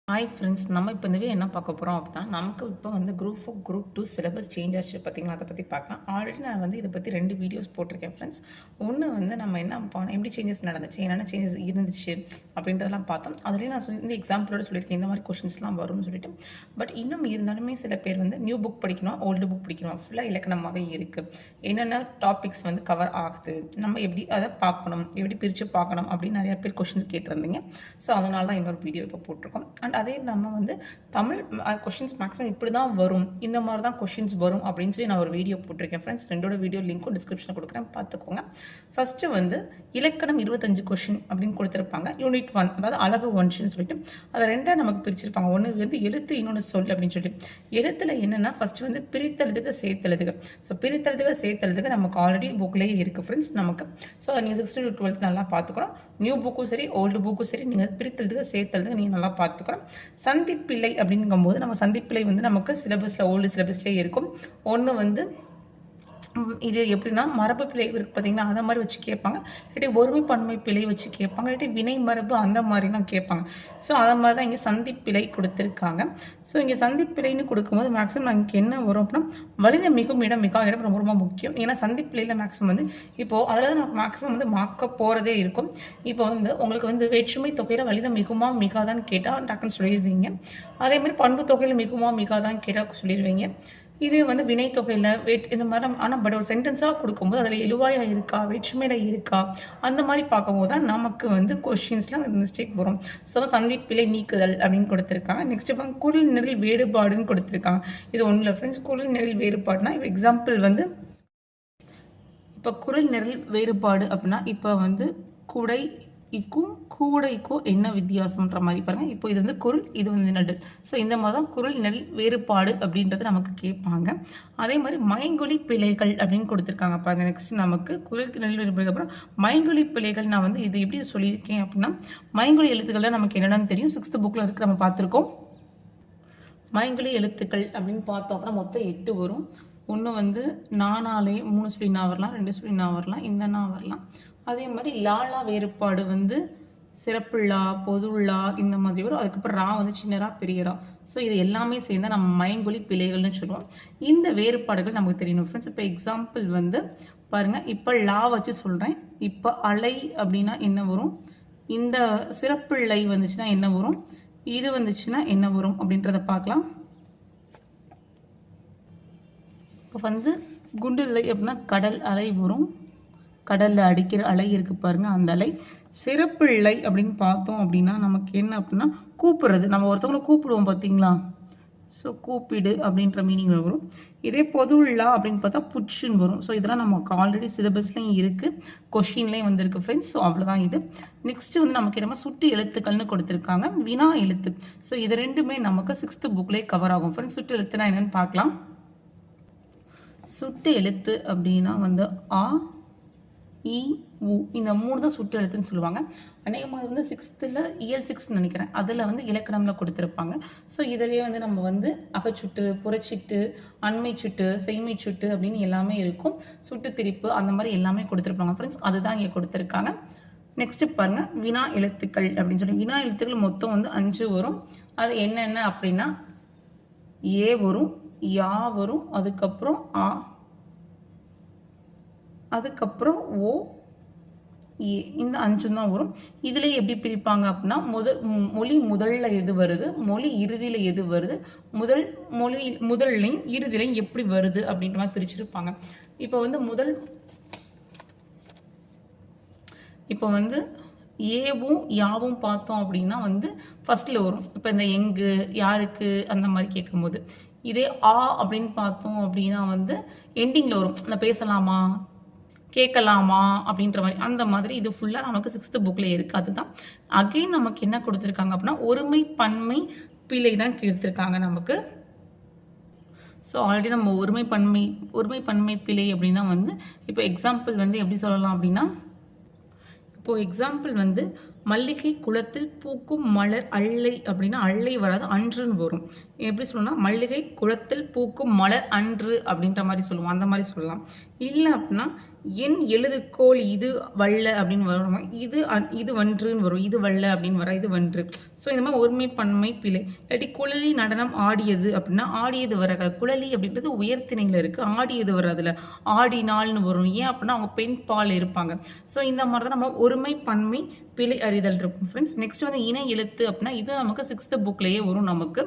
Hi friends, நம்ம இப்போ இந்த வீடியோ என்ன பார்க்க போகிறோம் அப்படின்னா, நமக்கு இப்போ வந்து குரூப் 4 குரூப் 2 சிலபஸ் சேஞ்ச் ஆச்சு பார்த்தீங்களா? அதை பற்றி பார்க்கலாம். ஆல்ரெடி நான் வந்து இதை பற்றி 2 வீடியோஸ் போட்டிருக்கேன் ஃப்ரெண்ட்ஸ். ஒன்று வந்து நம்ம என்ன எப்படி சேஞ்சஸ் நடந்துச்சு, என்னென்ன சேஞ்சஸ் இருந்துச்சு அப்படின்றதெல்லாம் பார்த்தோம். அதுலேயே நான் இந்த எக்ஸாம்பிளோட சொல்லியிருக்கேன், இந்த மாதிரி கொஷின்ஸ்லாம் வரும்னு சொல்லிட்டு. பட் இன்னும் இருந்தாலுமே சில பேர் வந்து நியூ புக் படிக்கணும், ஓல்டு புக் படிக்கணும், ஃபுல்லாக இலக்கணமாகவே இருக்குது. என்னென்ன டாபிக்ஸ் வந்து கவர் ஆகுது, நம்ம எப்படி அதை பார்க்கணும், எப்படி பிரித்து பார்க்கணும் அப்படின்னு நிறையா பேர் கொஷின்ஸ் கேட்டிருந்தீங்க. ஸோ அதனால தான் இன்னொரு வீடியோ இப்போ போட்டிருக்கோம். அண்ட் அதே நம்ம வந்து தமிழ் கொஷின்ஸ் மேக்ஸிமம் இப்படி தான் வரும், இந்த மாதிரி தான் கொஷின்ஸ் வரும் அப்படின்னு சொல்லி நான் ஒரு வீடியோ போட்டிருக்கேன் ஃப்ரெண்ட்ஸ். ரெண்டோட வீடியோ லிங்க்கும் டிஸ்கிரிப்ஷனில் கொடுக்குறேன், பார்த்துக்கோங்க. ஃபஸ்ட்டு வந்து இலக்கணம் 25 கொஷின் அப்படின்னு கொடுத்துருப்பாங்க. யூனிட் 1, அதாவது அழகு 1ன்னு சொல்லிட்டு அதை ரெண்டாக நமக்கு பிரிச்சிருப்பாங்க. ஒன்று வந்து எழுத்து, இன்னொன்று சொல் அப்படின்னு சொல்லிட்டு. எழுத்தில் என்னென்னா ஃபஸ்ட்டு வந்து பிரித்தெழுதுக சேர்த்தெழுதுக. ஸோ பிரித்தெழுதுக சேர்த்தெழுதுக நமக்கு ஆல்ரெடி புக்லேயே இருக்குது ஃப்ரெண்ட்ஸ் நமக்கு. ஸோ நீங்கள் 6th to 12th நல்லா பார்த்துக்கணும். நியூ புக்கும் சரி, ஓல்டு புக்கும் சரி, நீங்கள் பிரித்தெழுதுக சேர்த்தெழுதுக நீங்கள் நல்லா பார்த்துக்கணும். சந்திப்பிழை அப்படிங்கும்போது நம்ம சந்திப்பிழை வந்து நமக்கு சிலபஸில் ஓல்டு சிலபஸ்லேயே இருக்கும். ஒன்று வந்து இது எப்படின்னா மரபு பிழை இருக்குது பார்த்தீங்களா, அதை மாதிரி வச்சு கேட்பாங்க. இல்லாட்டி ஒருமை பன்மை பிழை வச்சு கேட்பாங்க, இல்லாட்டி வினை மரபு அந்த மாதிரிலாம் கேட்பாங்க. ஸோ அதை மாதிரி தான் இங்கே சந்திப்பிழை கொடுத்துருக்காங்க. ஸோ இங்கே சந்திப்பிழைன்னு கொடுக்கும்போது மேக்ஸிமம் நமக்கு என்ன வரும் அப்படின்னா, வலித மிகும் இடம் மிகா இடம் ரொம்ப ரொம்ப முக்கியம். ஏன்னா சந்திப்பிழையில் மேக்ஸிமம் வந்து இப்போது அதில் தான் நமக்கு மேக்ஸிமம் வந்து மார்க்க போகிறதே இருக்கும். இப்போ வந்து உங்களுக்கு வந்து வேற்றுமை தொகையில் வலித மிகுமா மிகாதான்னு கேட்டால் டக்குன்னு சொல்லிடுவீங்க. அதேமாதிரி பண்பு தொகையில் மிகுமா மிகாதான்னு கேட்டால் சொல்லிடுவீங்க. இதே வந்து வினை தொகையில் இந்த மாதிரி ஆனால் பட் ஒரு சென்டென்ஸாக கொடுக்கும்போது அதில் எழுவாயாக இருக்கா, வேற்றுமையில் இருக்கா, அந்த மாதிரி பார்க்கும்போது தான் நமக்கு வந்து கொஷின்ஸில் மிஸ்டேக் வரும். ஸோ சந்திப்பிழை நீக்குதல் அப்படின்னு கொடுத்துருக்காங்க. நெக்ஸ்ட் இப்போ குரல் நிரல் வேறுபாடுன்னு கொடுத்துருக்காங்க. இது ஒன்றும் இல்லை ஃப்ரெண்ட்ஸ். குரல் நிரல் வேறுபாடுனா இப்போ எக்ஸாம்பிள் வந்து இப்போ குரல் நிரல் வேறுபாடு அப்படின்னா இப்போ வந்து குடை இக்கும் கூடைக்கும் என்ன வித்தியாசம்ன்ற மாதிரி பாருங்கள். இப்போ இது வந்து குரல், இது வந்து நெல். ஸோ இந்த மாதிரி தான் குரல் நெல் வேறுபாடு அப்படின்றது நமக்கு கேட்பாங்க. அதே மாதிரி மயங்கொலி பிழைகள் அப்படின்னு கொடுத்துருக்காங்க பாருங்கள். நெக்ஸ்ட் நமக்கு குரலுக்கு நெல் வேறுபாடு. அப்புறம் மயங்கொலி பிழைகள் நான் வந்து இது எப்படி சொல்லியிருக்கேன் அப்படின்னா, மயங்கொலி எழுத்துக்கள்லாம் நமக்கு என்னென்னு தெரியும், 6th புக்கில் இருக்குது, நம்ம பார்த்துருக்கோம். மயங்கொலி எழுத்துக்கள் அப்படின்னு பார்த்தோம் அப்படின்னா மொத்தம் 8 வரும். ஒன்று வந்து நானாலே 3 சொல்லி நான் வரலாம், 2 சொல்லி நான் வரலாம், இந்த நான் வரலாம். அதே மாதிரி லாலா வேறுபாடு வந்து சிறப்புள்ளா, பொதுள்ளா இந்த மாதிரி வரும். அதுக்கப்புறம் ரா வந்து சின்னரா பெரியரா. ஸோ இது எல்லாமே சேர்ந்தால் நம்ம மயங்கொலி பிழைகள்னு சொல்லுவோம். இந்த வேறுபாடுகள் நமக்கு தெரியணும் ஃப்ரெண்ட்ஸ். இப்போ எக்ஸாம்பிள் வந்து பாருங்கள், இப்போ லா வச்சு சொல்கிறேன். இப்போ அலை அப்படின்னா என்ன வரும், இந்த சிறப்புள்ளை வந்துச்சுன்னா என்ன வரும், இது வந்துச்சுன்னா என்ன வரும் அப்படின்றத பார்க்கலாம். இப்போ வந்து குண்டுலை அப்படின்னா கடல் அலை வரும். கடலில் அடிக்கிற அலை இருக்குது பாருங்கள், அந்த அலை. சிறப்பிள்ளை அப்படின்னு பார்த்தோம் அப்படின்னா நமக்கு என்ன அப்படின்னா கூப்பிடுறது. நம்ம ஒருத்தவங்களை கூப்பிடுவோம் பார்த்தீங்களா, ஸோ கூப்பிடு அப்படின்ற மீனிங் வரும். இதே பொதுள்ளா அப்படின்னு பார்த்தா புச்சுன்னு வரும். ஸோ இதெல்லாம் நமக்கு ஆல்ரெடி சிலபஸ்லையும் இருக்குது, கொஷின்லேயும் வந்திருக்கு ஃப்ரெண்ட்ஸ். ஸோ அவ்வளோதான் இது. நெக்ஸ்ட்டு வந்து நமக்கு என்னமா சுட்டு எழுத்துக்கள்னு கொடுத்துருக்காங்க, வினா எழுத்து. ஸோ இது ரெண்டுமே நமக்கு 6th புக்லேயே கவர் ஆகும் ஃப்ரெண்ட்ஸ். சுட்டு எழுத்துனா என்னென்னு பார்க்கலாம். சுட்டு எழுத்து அப்படின்னா வந்து ஆ, இ, உ இந்த 3 தான் சுட்டு எழுத்துன்னு சொல்லுவாங்க. அநேகமாக வந்து 6th இயல் 6 நினைக்கிறேன், அதில் வந்து இலக்கணம்ல கொடுத்துருப்பாங்க. ஸோ இதிலேயே வந்து நம்ம வந்து அகச்சுட்டு, புறச்சிட்டு, அண்மை சுட்டு, செய்மை சுட்டு அப்படின்னு எல்லாமே இருக்கும். சுட்டு திரிப்பு அந்த மாதிரி எல்லாமே கொடுத்துருப்பாங்க ஃப்ரெண்ட்ஸ். அதுதான் இங்கே கொடுத்துருக்காங்க. நெக்ஸ்ட்டு பாருங்கள், வினா எழுத்துக்கள் அப்படின்னு சொல்லி. வினா எழுத்துக்கள் மொத்தம் வந்து 5 வரும். அது என்னென்ன அப்படின்னா ஏ வரும், யா வரும், அதுக்கப்புறம் ஆ, அதுக்கப்புறம் ஓ, ஏ, இந்த 5 தான் வரும். இதில் எப்படி பிரிப்பாங்க அப்படின்னா மொழி முதல்ல எது வருது, மொழி இறுதியில் எது வருது, முதல்லையும் இறுதியிலையும் எப்படி வருது அப்படின்ற மாதிரி பிரிச்சிருப்பாங்க. இப்போ வந்து ஏவும் யாவும் பார்த்தோம் அப்படின்னா வந்து ஃபர்ஸ்ட்ல வரும். இப்போ இந்த எங்கு, யாருக்கு அந்த மாதிரி கேட்கும்போது. இதே ஆ அப்படின்னு பார்த்தோம் அப்படின்னா வந்து எண்டிங்கில் வரும். நான் பேசலாமா, கேட்கலாமா அப்படின்ற மாதிரி. அந்த மாதிரி இது ஃபுல்லாக நமக்கு 6th புக்கில் இருக்குது. அதுதான் அகெயின் நமக்கு என்ன கொடுத்துருக்காங்க அப்படின்னா ஒருமை பன்மை பிழை தான் கொடுத்துருக்காங்க நமக்கு. ஸோ ஆல்ரெடி நம்ம ஒருமை பன்மை பிழை அப்படின்னா வந்து இப்போ எக்ஸாம்பிள் வந்து எப்படி சொல்லலாம் அப்படின்னா, இப்போது எக்ஸாம்பிள் வந்து மல்லிகை குளத்தில் பூக்கும் மலர் அல்லை அப்படின்னா அல்லை வராது அன்றுன்னு வரும். எப்படி சொல்லணும்னா மல்லிகை குளத்தில் பூக்கும் மலர் அன்று அப்படின்ற மாதிரி சொல்லுவோம். அந்த மாதிரி சொல்லலாம். இல்லை அப்படின்னா என் எழுதுகோள் இது வல்ல அப்படின்னு வரும். இது வன்றுன்னு வரும். இது வல்ல அப்படின்னு வர இது வன்று. ஸோ இந்த மாதிரி ஒருமை பன்மை பிழை. இல்லாட்டி குழலி நடனம் ஆடியது அப்படின்னா ஆடியது வர குழலி அப்படின்றது உயர்த்திணையில் இருக்குது. ஆடியது வர்றதுல ஆடினால்னு வரும். ஏன் அப்படின்னா அவங்க பெண் பால் இருப்பாங்க. ஸோ இந்த மாதிரி தான் நம்ம ஒருமை பன்மை பிழை அறிதல் இருக்கும் ஃப்ரெண்ட்ஸ். நெக்ஸ்ட் வந்து இணை எழுத்து அப்படின்னா இது நமக்கு 6th புக்லேயே வரும். நமக்கு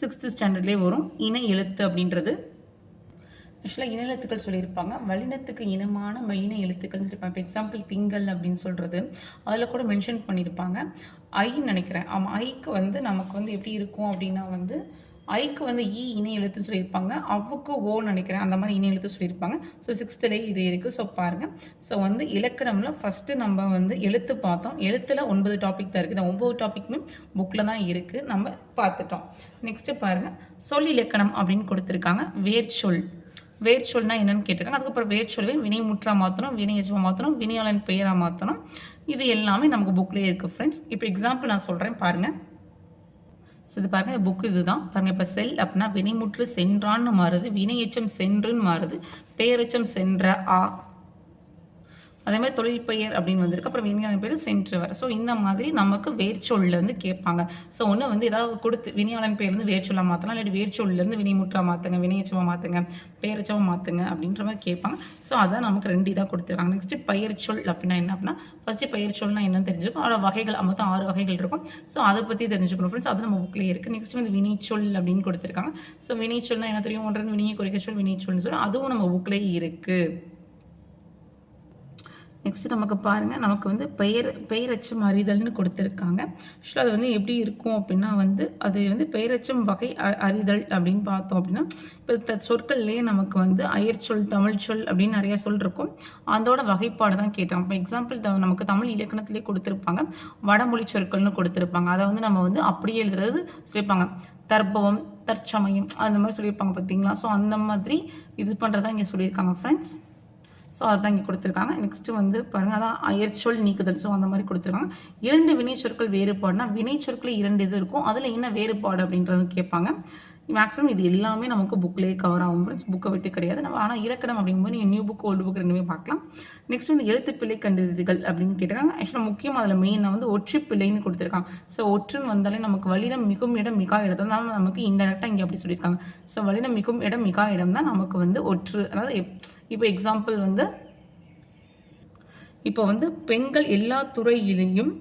6th ஸ்டாண்டர்ட்லேயே வரும் இணை எழுத்து அப்படின்றது. ஆக்சுவலாக இன எழுத்துக்கள் சொல்லியிருப்பாங்க. வல்லினத்துக்கு இனமான மெல்லின எழுத்துக்கள்னு சொல்லியிருப்பாங்க. இப்போ எக்ஸாம்பிள் திங்கள் அப்படின்னு சொல்கிறது அதில் கூட மென்ஷன் பண்ணியிருப்பாங்க. ஐன்னு நினைக்கிறேன். ஆமாம், ஐக்கு வந்து நமக்கு வந்து எப்படி இருக்கும் அப்படின்னா வந்து ஐக்கு வந்து இணை எழுத்துன்னு சொல்லியிருப்பாங்க. அவ்வுக்கு ஓன்னு நினைக்கிறேன். அந்த மாதிரி இணை எழுத்து சொல்லியிருப்பாங்க. ஸோ 6thலேயே இது இருக்குது. ஸோ பாருங்கள். ஸோ வந்து இலக்கணம்ல ஃபஸ்ட்டு நம்ம வந்து எழுத்து பார்த்தோம். எழுத்தில் 9 டாபிக் தான் இருக்குது. இந்த 9 டாப்பிக்குமே புக்கில் தான் இருக்குது. நம்ம பார்த்துட்டோம். நெக்ஸ்ட்டு பாருங்கள், சொல் இலக்கணம் அப்படின்னு கொடுத்துருக்காங்க. வேர்ச்சொல். வேர்ச்சொல்னா என்னன்னு கேட்டிருக்காங்க. அதுக்கப்புறம் வேர்ச்சொல்லை வினைமுற்றா மாற்றணும், வினை எச்சமாக மாற்றணும், வினையாளன் பெயராக மாற்றணும். இது எல்லாமே நமக்கு புக்லேயே இருக்குது ஃப்ரெண்ட்ஸ். இப்போ எக்ஸாம்பிள் நான் சொல்கிறேன் பாருங்கள். ஸோ இது பாருங்கள், புக்கு இதுதான் பாருங்கள். இப்போ செல் அப்படின்னா வினைமுற்று சென்றான்னு மாறுது, வினை எச்சம் சென்றுன்னு மாறுது, பெயரெச்சம் சென்ற ஆ. அதே மாதிரி தொழில் பெயர் அப்படின்னு வந்திருக்கு. அப்புறம் வினையாளன் பேர் சென்றவர். ஸோ இந்த மாதிரி நமக்கு வேர்ச்சொல்லேருந்து கேட்பாங்க. ஸோ ஒன்று வந்து ஏதாவது கொடுத்து வினையாளன் பேர்லேருந்து வேர்ச்சொல்லாக மாற்றலாம், இல்லாட்டி வேர்ச்சொல்லேருந்து வினைமுற்றா மாற்றுங்க, வினையச்சமாக மாற்றுங்க, பெயரச்சமாக மாற்றுங்க அப்படின்ற மாதிரி கேட்பாங்க. ஸோ அதான் நமக்கு 2 இதாக கொடுத்துருக்காங்க. நெக்ஸ்ட்டு பெயர்ச்சொல் அப்படின்னா என்ன அப்படின்னா ஃபஸ்ட்டு பெயர்ச்சொல்னா என்னன்னு தெரிஞ்சுக்கும். அதோட வகைகள் மொத்தம் 6 வகைகள் இருக்கும். ஸோ அதை பற்றி தெரிஞ்சுக்கணும் ஃப்ரெண்ட்ஸ். அது நம்ம புக்லேயே இருக்குது. நெக்ஸ்ட் வந்து வினைச்சொல் அப்படின்னு கொடுத்துருக்காங்க. ஸோ வினைச்சொல்னா என்ன தெரியும், ஒன்று வினையை குறிக்க சொல் வினைச்சொல்னு சொல்லி அதுவும் நம்ம புக்லேயே இருக்குது. நெக்ஸ்ட் நமக்கு பாருங்கள், நமக்கு வந்து பெயரச்சம் அறிதல்னு கொடுத்துருக்காங்க. ஆக்சுவலாக அது வந்து எப்படி இருக்கும் அப்படின்னா வந்து அது வந்து பெயரச்சம் வகை அறிதல் அப்படின்னு பார்த்தோம் அப்படின்னா இப்போ சொற்கள்லேயே நமக்கு வந்து அயற்சொல், தமிழ் சொல் அப்படின்னு நிறையா சொல் இருக்கும். அதோட வகைப்பாடு தான் கேட்டாங்க. இப்போ எக்ஸாம்பிள் நமக்கு தமிழ் இலக்கணத்திலே கொடுத்துருப்பாங்க. வடமொழி சொற்கள்னு கொடுத்துருப்பாங்க. அதை வந்து நம்ம வந்து அப்படியே எழுதுறது சொல்லியிருப்பாங்க. தற்பவம், தற்சமயம் அந்த மாதிரி சொல்லியிருப்பாங்க பார்த்தீங்களா. ஸோ அந்த மாதிரி இது பண்ணுறதா இங்கே சொல்லியிருக்காங்க ஃப்ரெண்ட்ஸ். ஸோ அதுதான் இங்கே கொடுத்துருக்காங்க. நெக்ஸ்ட்டு வந்து பாருங்கள், அதான் அயற்சொல் நீக்குதல். ஸோ அந்த மாதிரி கொடுத்துருக்காங்க. 2 வினைச்சொற்கள் வேறுபாடுனா வினைச்சொற்கள் 2 இது இருக்கும். அதில் என்ன வேறுபாடு அப்படின்றது கேட்பாங்க. மேக்ஸிமம் இது எல்லாமே நமக்கு புக்லேயே கவர் ஆகும் ஃப்ரெண்ட்ஸ். புக்கை விட்டு கிடையாது நம்ம. ஆனால் இலக்கணம் அப்படிங்கும்போது நீங்கள் நியூ புக் ஓல்டு புக் ரெண்டுமே பார்க்கலாம். நெக்ஸ்ட் வந்து எழுத்துப்பிழை கண்டறிதல்கள் அப்படின்னு கேட்டிருக்காங்க. ஆக்சுவலாக முக்கியமாக அதில் மெயினாக வந்து ஒற்றுப்பிழைன்னு கொடுத்துருக்காங்க. ஸோ ஒற்றுன்னு வந்தாலே நமக்கு வல்லினம் மிகும் இடம் மிகா இடம் தான் நமக்கு இன்டெரக்டாக இங்கே அப்படி சொல்லியிருக்காங்க. ஸோ வல்லினம் மிகும் இடம் மிகா இடம் தான் நமக்கு வந்து ஒற்று. அதாவது இப்போ எக்ஸாம்பிள் வந்து இப்போ வந்து பெண்கள் எல்லா துறையிலையும்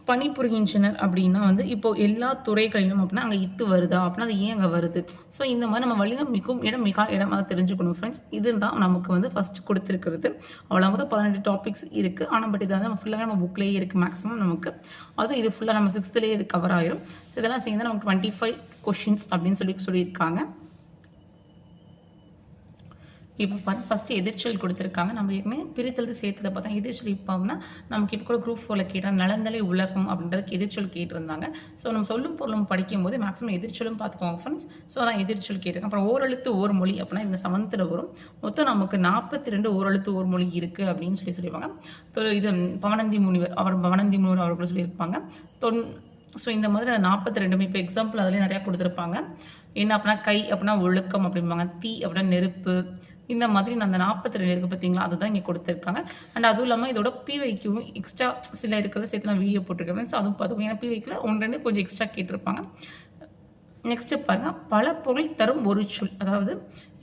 பணிபுரிகின்றனர் அப்படின்னா வந்து இப்போ எல்லா துறைகளிலும் அப்படின்னா அங்கே இத்து வருதா அப்படின்னா அது ஏன் அங்கே வருது. ஸோ இந்த மாதிரி நம்ம வல்லினம் மிகும் இடம் மிகா இடம் அதை தெரிஞ்சுக்கணும் ஃப்ரெண்ட்ஸ். இதுதான் நமக்கு வந்து ஃபஸ்ட் கொடுத்துருக்கிறது. அவ்வளோ வந்து 18 டாபிக்ஸ் இருக்குது. ஆனால் பட் இதை வந்து ஃபுல்லாக நம்ம புக்லேயே இருக்குது மேக்ஸிமம் நமக்கு. அதுவும் இது ஃபுல்லாக நம்ம 6thலேயே இது கவர் ஆயிரும். ஸோ இதெல்லாம் சேர்ந்து நமக்கு 25 கொஷின்ஸ் அப்படின்னு சொல்லியிருக்காங்க. இப்போ பார்த்து ஃபஸ்ட்டு எதிர்ச்சொல் கொடுத்துருக்காங்க. நம்ம ஏற்கனவே பிரித்தெழுத்து சேர்த்துல பார்த்தா எதிர்ச்சொல் இப்போம்னா நமக்கு இப்போ கூட குரூப் 4ல் கேட்டால் நலந்தலை உலகம் அப்படின்றதுக்கு எதிர்ச்சொல் கேட்டிருந்தாங்க. ஸோ நம்ம சொல்லும் பொருளும் படிக்கும்போது மேக்ஸிமம் எதிர்ச்சொல்லும் பார்த்துக்கோங்க ஃப்ரெண்ட்ஸ். ஸோ அதான் எதிர்ச்சொல் கேட்டிருக்கேன். அப்புறம் ஓரெழுத்து ஓர் மொழி அப்படின்னா இந்த 7th வரும். மொத்தம் நமக்கு 42 ஓரெழுத்து ஓர் மொழி இருக்குது அப்படின்னு சொல்லியிருப்பாங்க. இது பவனந்தி முனிவர் அவர்கள் சொல்லியிருப்பாங்க. ஸோ இந்த மாதிரி அந்த 42 இப்போ எக்ஸாம்பிள் அதிலே நிறையா கொடுத்துருப்பாங்க. என்ன அப்படின்னா கை அப்படின்னா ஒழுக்கம் அப்படிம்பாங்க, தீ அப்படின்னா நெருப்பு. இந்த மாதிரி அந்த 42 இருக்குது பார்த்தீங்களா, அதுதான் இங்கே கொடுத்துருக்காங்க. அண்ட் அதுவும் இல்லாமல் இதோட பிவைக்கும் எக்ஸ்ட்ரா சில இருக்கிறத சேர்த்து நான் வீடியோ போட்டிருக்கேன். ஸோ அதுவும் பார்த்துக்கோங்க. ஏன்னா பிவைக்கில் 1-2 கொஞ்சம் எக்ஸ்ட்ரா கேட்டிருப்பாங்க. நெக்ஸ்ட்டு பாருங்கள், பல பொருள் தரும் ஒரு சொல். அதாவது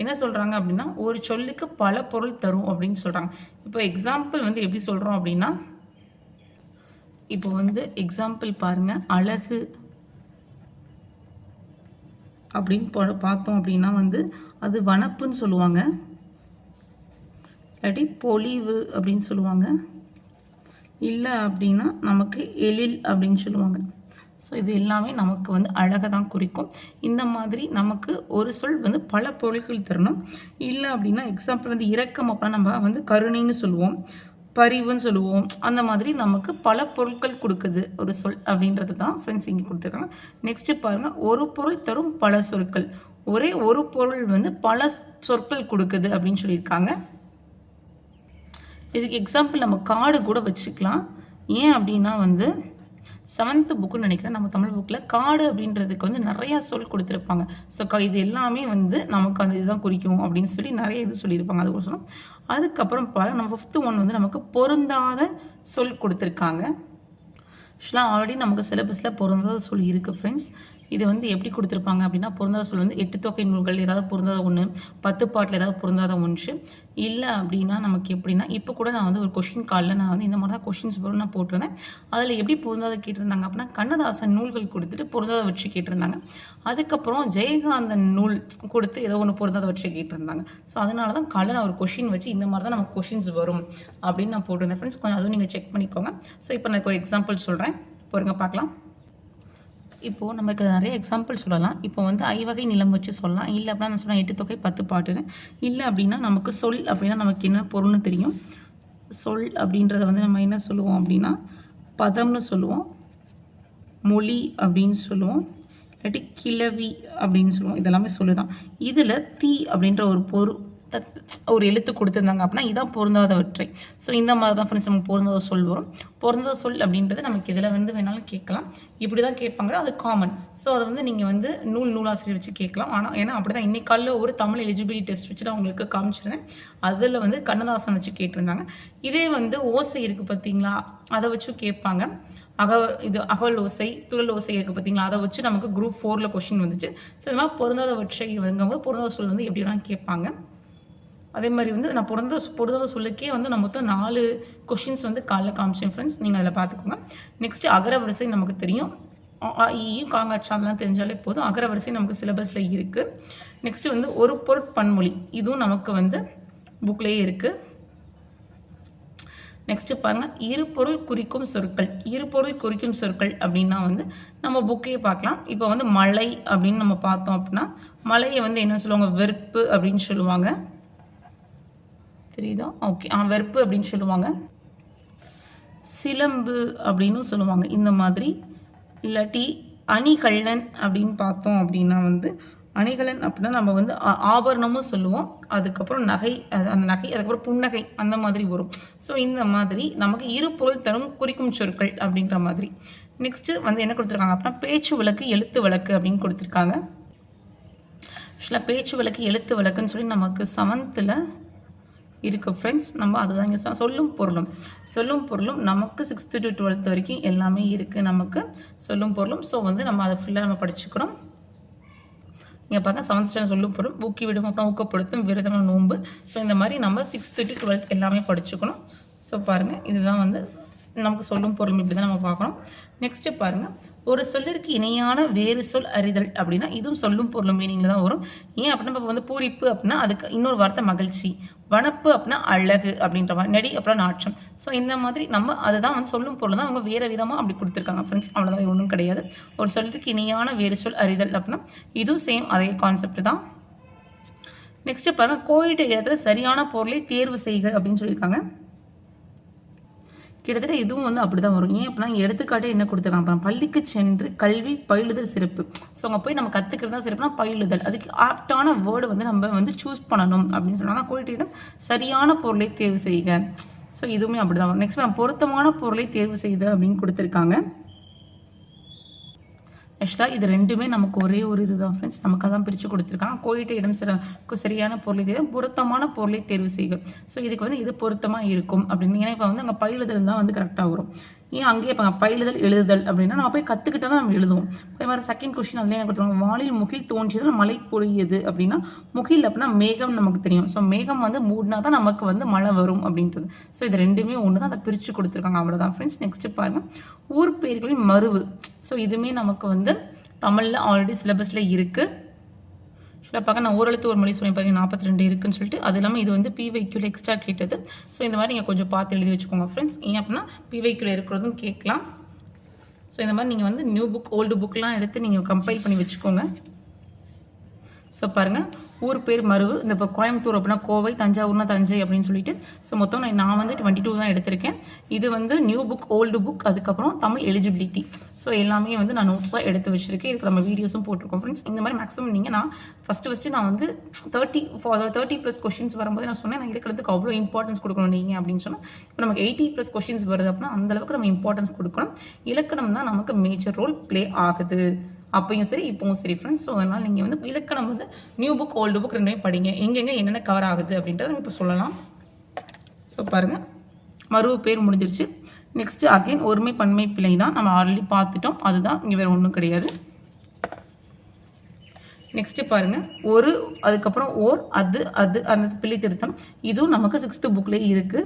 என்ன சொல்கிறாங்க அப்படின்னா ஒரு சொல்லுக்கு பல பொருள் தரும் அப்படின்னு சொல்கிறாங்க. இப்போ எக்ஸாம்பிள் வந்து எப்படி சொல்கிறோம் அப்படின்னா இப்போ வந்து எக்ஸாம்பிள் பாருங்கள், அழகு அப்படின்னு பார்த்தோம் அப்படின்னா வந்து அது வனப்புன்னு சொல்லுவாங்க, இல்லாட்டி பொலிவு அப்படின்னு சொல்லுவாங்க, இல்லை அப்படின்னா நமக்கு எழில் அப்படின்னு சொல்லுவாங்க. ஸோ இது எல்லாமே நமக்கு வந்து அழகை தான் குறிக்கும். இந்த மாதிரி நமக்கு ஒரு சொல் வந்து பல பொருட்கள் தரணும். இல்லை அப்படின்னா எக்ஸாம்பிள் வந்து இரக்கம் அப்படின்னா நம்ம வந்து கருணைன்னு சொல்லுவோம், பரிவுன்னு சொல்லுவோம். அந்த மாதிரி நமக்கு பல பொருட்கள் கொடுக்குது ஒரு சொல் அப்படின்றது தான் ஃப்ரெண்ட்ஸ் இங்கே கொடுத்துருக்காங்க. நெக்ஸ்ட்டு பாருங்கள், ஒரு பொருள் தரும் பல சொற்கள். ஒரே ஒரு பொருள் வந்து பல சொற்கள் கொடுக்குது அப்படின்னு சொல்லியிருக்காங்க. இதுக்கு எக்ஸாம்பிள் நம்ம காடு கூட வச்சுக்கலாம். ஏன் அப்படின்னா வந்து 7th புக்குன்னு நினைக்கிறேன் நம்ம தமிழ் புக்கில் காடு அப்படின்றதுக்கு வந்து நிறையா சொல் கொடுத்துருப்பாங்க. ஸோ இது எல்லாமே வந்து நமக்கு அந்த இதுதான் குறிக்கும் அப்படின்னு சொல்லி நிறைய இது சொல்லியிருப்பாங்க. அதுக்கோசரம் அதுக்கப்புறம் நம்ம 5th ஒன் வந்து நமக்கு பொருந்தாத சொல் கொடுத்துருக்காங்க. ஆக்சுவலாக ஆல்ரெடி நமக்கு சிலபஸில் பொருந்தாத சொல் இருக்குது ஃப்ரெண்ட்ஸ். இது வந்து எப்படி கொடுத்துருப்பாங்க அப்படின்னா, பொருந்தாத சொல் வந்து 8 தொகை நூல்கள் ஏதாவது பொருந்தாத ஒன்று, 10 பாட்டில் ஏதாவது பொருந்தாத ஒன்று. இல்லை அப்படின்னா நமக்கு எப்படின்னா, இப்போ கூட நான் வந்து ஒரு கொஷின் காலில் நான் வந்து இந்த மாதிரி தான் கொஷின்ஸ் வரும் நான் போட்டிருந்தேன். அதில் எப்படி பொருந்தாத கேட்டிருந்தாங்க அப்படின்னா, கண்ணதாசன் நூல்கள் கொடுத்துட்டு பொருந்தாத வச்சு கேட்டிருந்தாங்க. அதுக்கப்புறம் ஜெயகாந்தன் நூல் கொடுத்து ஏதோ ஒன்று பொருந்தாத வச்சு கேட்டிருந்தாங்க. ஸோ அதனால தான் காலையில் நான் ஒரு கொஷின் வச்சு இந்த மாதிரி தான் நமக்கு கொஷின்ஸ் வரும் அப்படின்னு நான் போட்டிருந்தேன் ஃப்ரெண்ட்ஸ். கொஞ்சம் அதுவும் நீங்கள் செக் பண்ணிக்கோங்க. ஸோ இப்போ நான் ஒரு எக்ஸாம்பிள் சொல்கிறேன், பொறுங்க பார்க்கலாம். இப்போது நமக்கு நிறைய எக்ஸாம்பிள் சொல்லலாம். இப்போ வந்து ஐவகை நிலம் வச்சு சொல்லலாம். இல்லை அப்படின்னா நான் சொன்னேன் 8 தொகை 10 பாட்டுன்னு. இல்லை அப்படின்னா நமக்கு சொல் அப்படின்னா நமக்கு என்ன பொருள்னு தெரியும். சொல் அப்படின்றத வந்து நம்ம என்ன சொல்லுவோம் அப்படின்னா பதம்னு சொல்லுவோம், மொழி அப்படின்னு சொல்லுவோம், இல்லாட்டி கிளவி அப்படின்னு சொல்லுவோம். இதெல்லாமே சொல்லுதான். இதில் தீ அப்படின்ற ஒரு எழுத்து கொடுத்துருந்தாங்க அப்படின்னா இதான் பொருந்தாதவற்றை. ஸோ இந்த மாதிரி தான் ஃப்ரெண்ட்ஸ் நமக்கு பொருந்தாத சொல் வரும். பொருந்தாத சொல் அப்படின்றது நமக்கு இதில் வந்து வேணாலும் கேட்கலாம். இப்படி தான் கேட்பாங்க, அது காமன். ஸோ அதை வந்து நீங்கள் வந்து நூலாசிரியர் வச்சு கேட்கலாம். ஆனால் ஏன்னா அப்படி தான் இன்னைக்கு காலையில் ஒரு தமிழ் எலிஜிபிலிட்டி டெஸ்ட் வச்சு நான் உங்களுக்கு காமிச்சிருந்தேன். அதில் வந்து கண்ணதாசன் வச்சு கேட்டிருந்தாங்க. இதே வந்து ஓசை இருக்குது பார்த்தீங்களா, அதை வச்சும் கேட்பாங்க. அகவல் ஓசை, துழல் ஓசை இருக்குது பார்த்தீங்களா, அதை வச்சு நமக்கு குரூப் 4ல் கொஷின் வந்துச்சு. ஸோ இந்த மாதிரி பொருந்தாதவற்றை வந்துங்கும்போது பொருந்தாத சொல் வந்து எப்படி வேணாலும் கேட்பாங்க. அதே மாதிரி வந்து நான் பொருந்தாத சொல்லுக்கே வந்து நான் மொத்தம் 4 கொஷின்ஸ் வந்து காலைல காமிச்சேன் ஃப்ரெண்ட்ஸ். நீங்கள் அதில் பார்த்துக்கோங்க. நெக்ஸ்ட்டு அகரவரிசை நமக்கு தெரியும். ஈயும் காங்காச்சாலாம் தெரிஞ்சாலே போதும். அகரவரிசை நமக்கு சிலபஸில் இருக்குது. நெக்ஸ்ட்டு வந்து ஒரு பொருட்பன்மொழி, இதுவும் நமக்கு வந்து புக்லேயே இருக்குது. நெக்ஸ்ட்டு பாருங்கள், இருபொருள் குறிக்கும் சொற்கள். இருபொருள் குறிக்கும் சொற்கள் அப்படின்னா வந்து நம்ம புக்கையே பார்க்கலாம். இப்போ வந்து மலை அப்படின்னு நம்ம பார்த்தோம் அப்படின்னா மலையை வந்து என்ன சொல்லுவாங்க, வெறுப்பு அப்படின்னு சொல்லுவாங்க. தெரியுதா? ஓகே, வெறுப்பு அப்படின்னு சொல்லுவாங்க. சிலம்பு அப்படின்னு சொல்லுவாங்க இந்த மாதிரி. இல்லாட்டி அணிகள்ளன் அப்படின்னு பார்த்தோம் அப்படின்னா வந்து அணிகலன் அப்படின்னா நம்ம வந்து ஆபரணமும் சொல்லுவோம். அதுக்கப்புறம் நகை, அந்த நகை, அதுக்கப்புறம் புன்னகை, அந்த மாதிரி வரும். ஸோ இந்த மாதிரி நமக்கு இரு பொருள் தரும் குறிக்கும் சொற்கள் அப்படின்ற மாதிரி. நெக்ஸ்ட்டு வந்து என்ன கொடுத்துருக்காங்க அப்படின்னா பேச்சு வழக்கு எழுத்து வழக்கு அப்படின்னு கொடுத்துருக்காங்க. ஆக்சுவலாக பேச்சு வழக்கு எழுத்து வழக்குன்னு சொல்லி நமக்கு 7th இருக்குது ஃப்ரெண்ட்ஸ். நம்ம அதுதான் இங்கே சொல்லும் பொருளும் நமக்கு 6th to 12th வரைக்கும் எல்லாமே இருக்குது நமக்கு சொல்லும் பொருளும். ஸோ வந்து நம்ம அதை ஃபுல்லாக நம்ம படிச்சுக்கிறோம். இங்கே பார்த்தா 7th ஸ்டாண்டர்ட் சொல்லும் பொருள், ஊக்கி விடும், அப்புறம் ஊக்கப்படுத்தும், விரதம், நோன்பு. ஸோ இந்த மாதிரி நம்ம 6th to 12th எல்லாமே படிச்சுக்கணும். ஸோ பாருங்கள், இதுதான் வந்து நமக்கு சொல்லும் பொருள். இப்படி தான் நம்ம பார்க்கணும். நெக்ஸ்ட்டு பாருங்கள், ஒரு சொல்லிற்கு இணையான வேறு சொல் அறிதல் அப்படின்னா இதுவும் சொல்லும் பொருளும் மீனிங்கில் தான் வரும். ஏன் அப்படின்னா இப்போ வந்து பூரிப்பு அப்படின்னா அதுக்கு இன்னொரு வார்த்தை மகிழ்ச்சி, வனப்பு அப்படின்னா அழகு அப்படின்ற மாதிரி, நடி அப்புறம் நாற்றம். ஸோ இந்த மாதிரி நம்ம அதுதான் வந்து சொல்லும் பொருள் தான் அவங்க வேறு விதமாக அப்படி கொடுத்துருக்காங்க ஃப்ரெண்ட்ஸ். அவ்வளோதான், ஒன்றும் கிடையாது. ஒரு சொல்லுக்கு இணையான வேறு சொல் அறிதல் அப்படின்னா இதுவும் சேம் அதே கான்செப்ட் தான். நெக்ஸ்ட்டு பாருங்கள், கோயிட்ட இடத்துல சரியான பொருளை தேர்வு செய்க அப்படின்னு சொல்லியிருக்காங்க. கிட்டத்தட்ட இதுவும் வந்து அப்படி தான் வரும். ஏன் அப்படின்னா எடுத்துக்காட்டே என்ன கொடுத்துருக்காங்க, பள்ளிக்கு சென்று கல்வி பயிலுதல் சிறப்பு. ஸோ அங்கே போய் நம்ம கற்றுக்கிறது தான் சிறப்புனா பயிலுதல். அதுக்கு ஆப்டான வேர்டு வந்து நம்ம வந்து சூஸ் பண்ணணும் அப்படின்னு சொன்னாங்க. கோயிட்டிடம் சரியான பொருளை தேர்வு செய்க. ஸோ இதுவுமே அப்படி தான் வரும். நெக்ஸ்ட் நம்ம பொருத்தமான பொருளை தேர்வு செய்த அப்படின்னு கொடுத்துருக்காங்க. ஆக்சுவலாக இது ரெண்டுமே நமக்கு ஒரே ஒரு இதுதான் ஃப்ரெண்ட்ஸ். நமக்கு அதான் பிரித்து கொடுத்துருக்காங்க. கோயிட்ட இடம் சரியான பொருளை தேர்வு, பொருத்தமான பொருளை தேர்வு செய்க. ஸோ இதுக்கு வந்து இது பொருத்தமாக இருக்கும் அப்படின்னு. ஏன்னா இப்போ வந்து அங்கே பயிலுதல் தான் வந்து கரெக்டாக வரும். ஏன் அங்கேயே இப்போ பயிலுதல் எழுதுதல் அப்படின்னா நம்ம போய் கற்றுக்கிட்டா தான் நம்ம எழுதுவோம். இப்போ மாதிரி செகண்ட் கொஸ்டின் அதுலேயே கொடுத்துருவாங்க, வானில் முகில் தோன்றியதில் மழை பொழியது அப்படின்னா முகில் அப்படின்னா மேகம் நமக்கு தெரியும். ஸோ மேகம் வந்து மூடினா தான் நமக்கு வந்து மழை வரும் அப்படின்றது. ஸோ இது ரெண்டுமே ஒன்று தான், அதை பிரித்து கொடுத்துருக்காங்க. அவ்வளோதான் ஃப்ரெண்ட்ஸ். நெக்ஸ்ட்டு பாருங்கள், ஊர் பெயர்களின் மருவு. ஸோ இதுவுமே நமக்கு வந்து தமிழில் ஆல்ரெடி சிலபஸில் இருக்குது. ஆக்சுவலாக பார்க்க நான் ஓரெழுத்து ஒரு மொழி சொல்லி பார்த்தீங்கன்னா 42 இருக்குன்னு சொல்லிட்டு, அது இல்லாமல் இது வந்து பிவைக்யூவில் எக்ஸ்ட்ரா கேட்டது. ஸோ இந்த மாதிரி நீங்கள் கொஞ்சம் பார்த்து எழுதி வச்சுக்கோங்க ஃப்ரெண்ட்ஸ். ஏன் அப்படின்னா பிவைக்யூவில் இருக்கிறதும் கேட்கலாம். ஸோ இந்த மாதிரி நீங்கள் வந்து நியூ புக் ஓல்டு புக்கெலாம் எடுத்து நீங்கள் கம்பைல் பண்ணி வச்சுக்கோங்க. ஸோ பாருங்கள், ஊர் பேர் மருவு. இந்த இப்போ கோயம்புத்தூர் அப்படின்னா கோவை, தஞ்சாவூர்னா தஞ்சை அப்படின்னு சொல்லிட்டு. ஸோ மொத்தம் நான் வந்து 22 தான் எடுத்திருக்கேன். இது வந்து நியூ புக் ஓல்டு புக், அதுக்கப்புறம் தமிழ் எலிஜிபிலிட்டி. ஸோ எல்லாமே வந்து நான் நோட்ஸாக எடுத்து வச்சுருக்கேன். இதுக்கு நம்ம வீடியோஸும் போட்டிருக்கோம் ஃப்ரெண்ட்ஸ். இந்த மாதிரி மேக்ஸிமம் நீங்கள் நான் ஃபஸ்ட்டு நான் வந்து 30+ கொஷின்ஸ் வரும்போது நான் சொன்னேன், நான் இருக்கிறதுக்கு அவ்வளோ இம்பார்ட்டன்ஸ் கொடுக்கணும் நீங்கள் அப்படின்னு சொன்னால், இப்போ நமக்கு 80+ கொஷின்ஸ் வருது அப்படின்னா அந்தளவுக்கு நம்ம இம்பார்ட்டன்ஸ் கொடுக்கணும். இலக்கணம் தான் நமக்கு மேஜர் ரோல் ப்ளே ஆகுது. அப்பயும் சரி இப்போவும் சரி ஃப்ரெண்ட்ஸ். ஸோ அதனால் நீங்கள் வந்து இலக்கணம் வந்து நியூ புக் ஓல்டு புக் ரெண்டுமே படிங்க. எங்கெங்கே என்னென்ன கவர் ஆகுது அப்படின்றத நம்ம இப்போ சொல்லலாம். ஸோ பாருங்கள், மறுவு பேர் முடிஞ்சிருச்சு. நெக்ஸ்ட் அகைன் ஒருமை பன்மை பிழை தான் நம்ம ஆல்ரெடி பார்த்துட்டோம். அதுதான் இங்கே வேறு ஒன்றும் கிடையாது. நெக்ஸ்ட்டு பாருங்கள், ஒரு அதுக்கப்புறம் ஓர் அது அந்த பிழை திருத்தம் இதுவும் நமக்கு 6th புக்லேயே இருக்குது.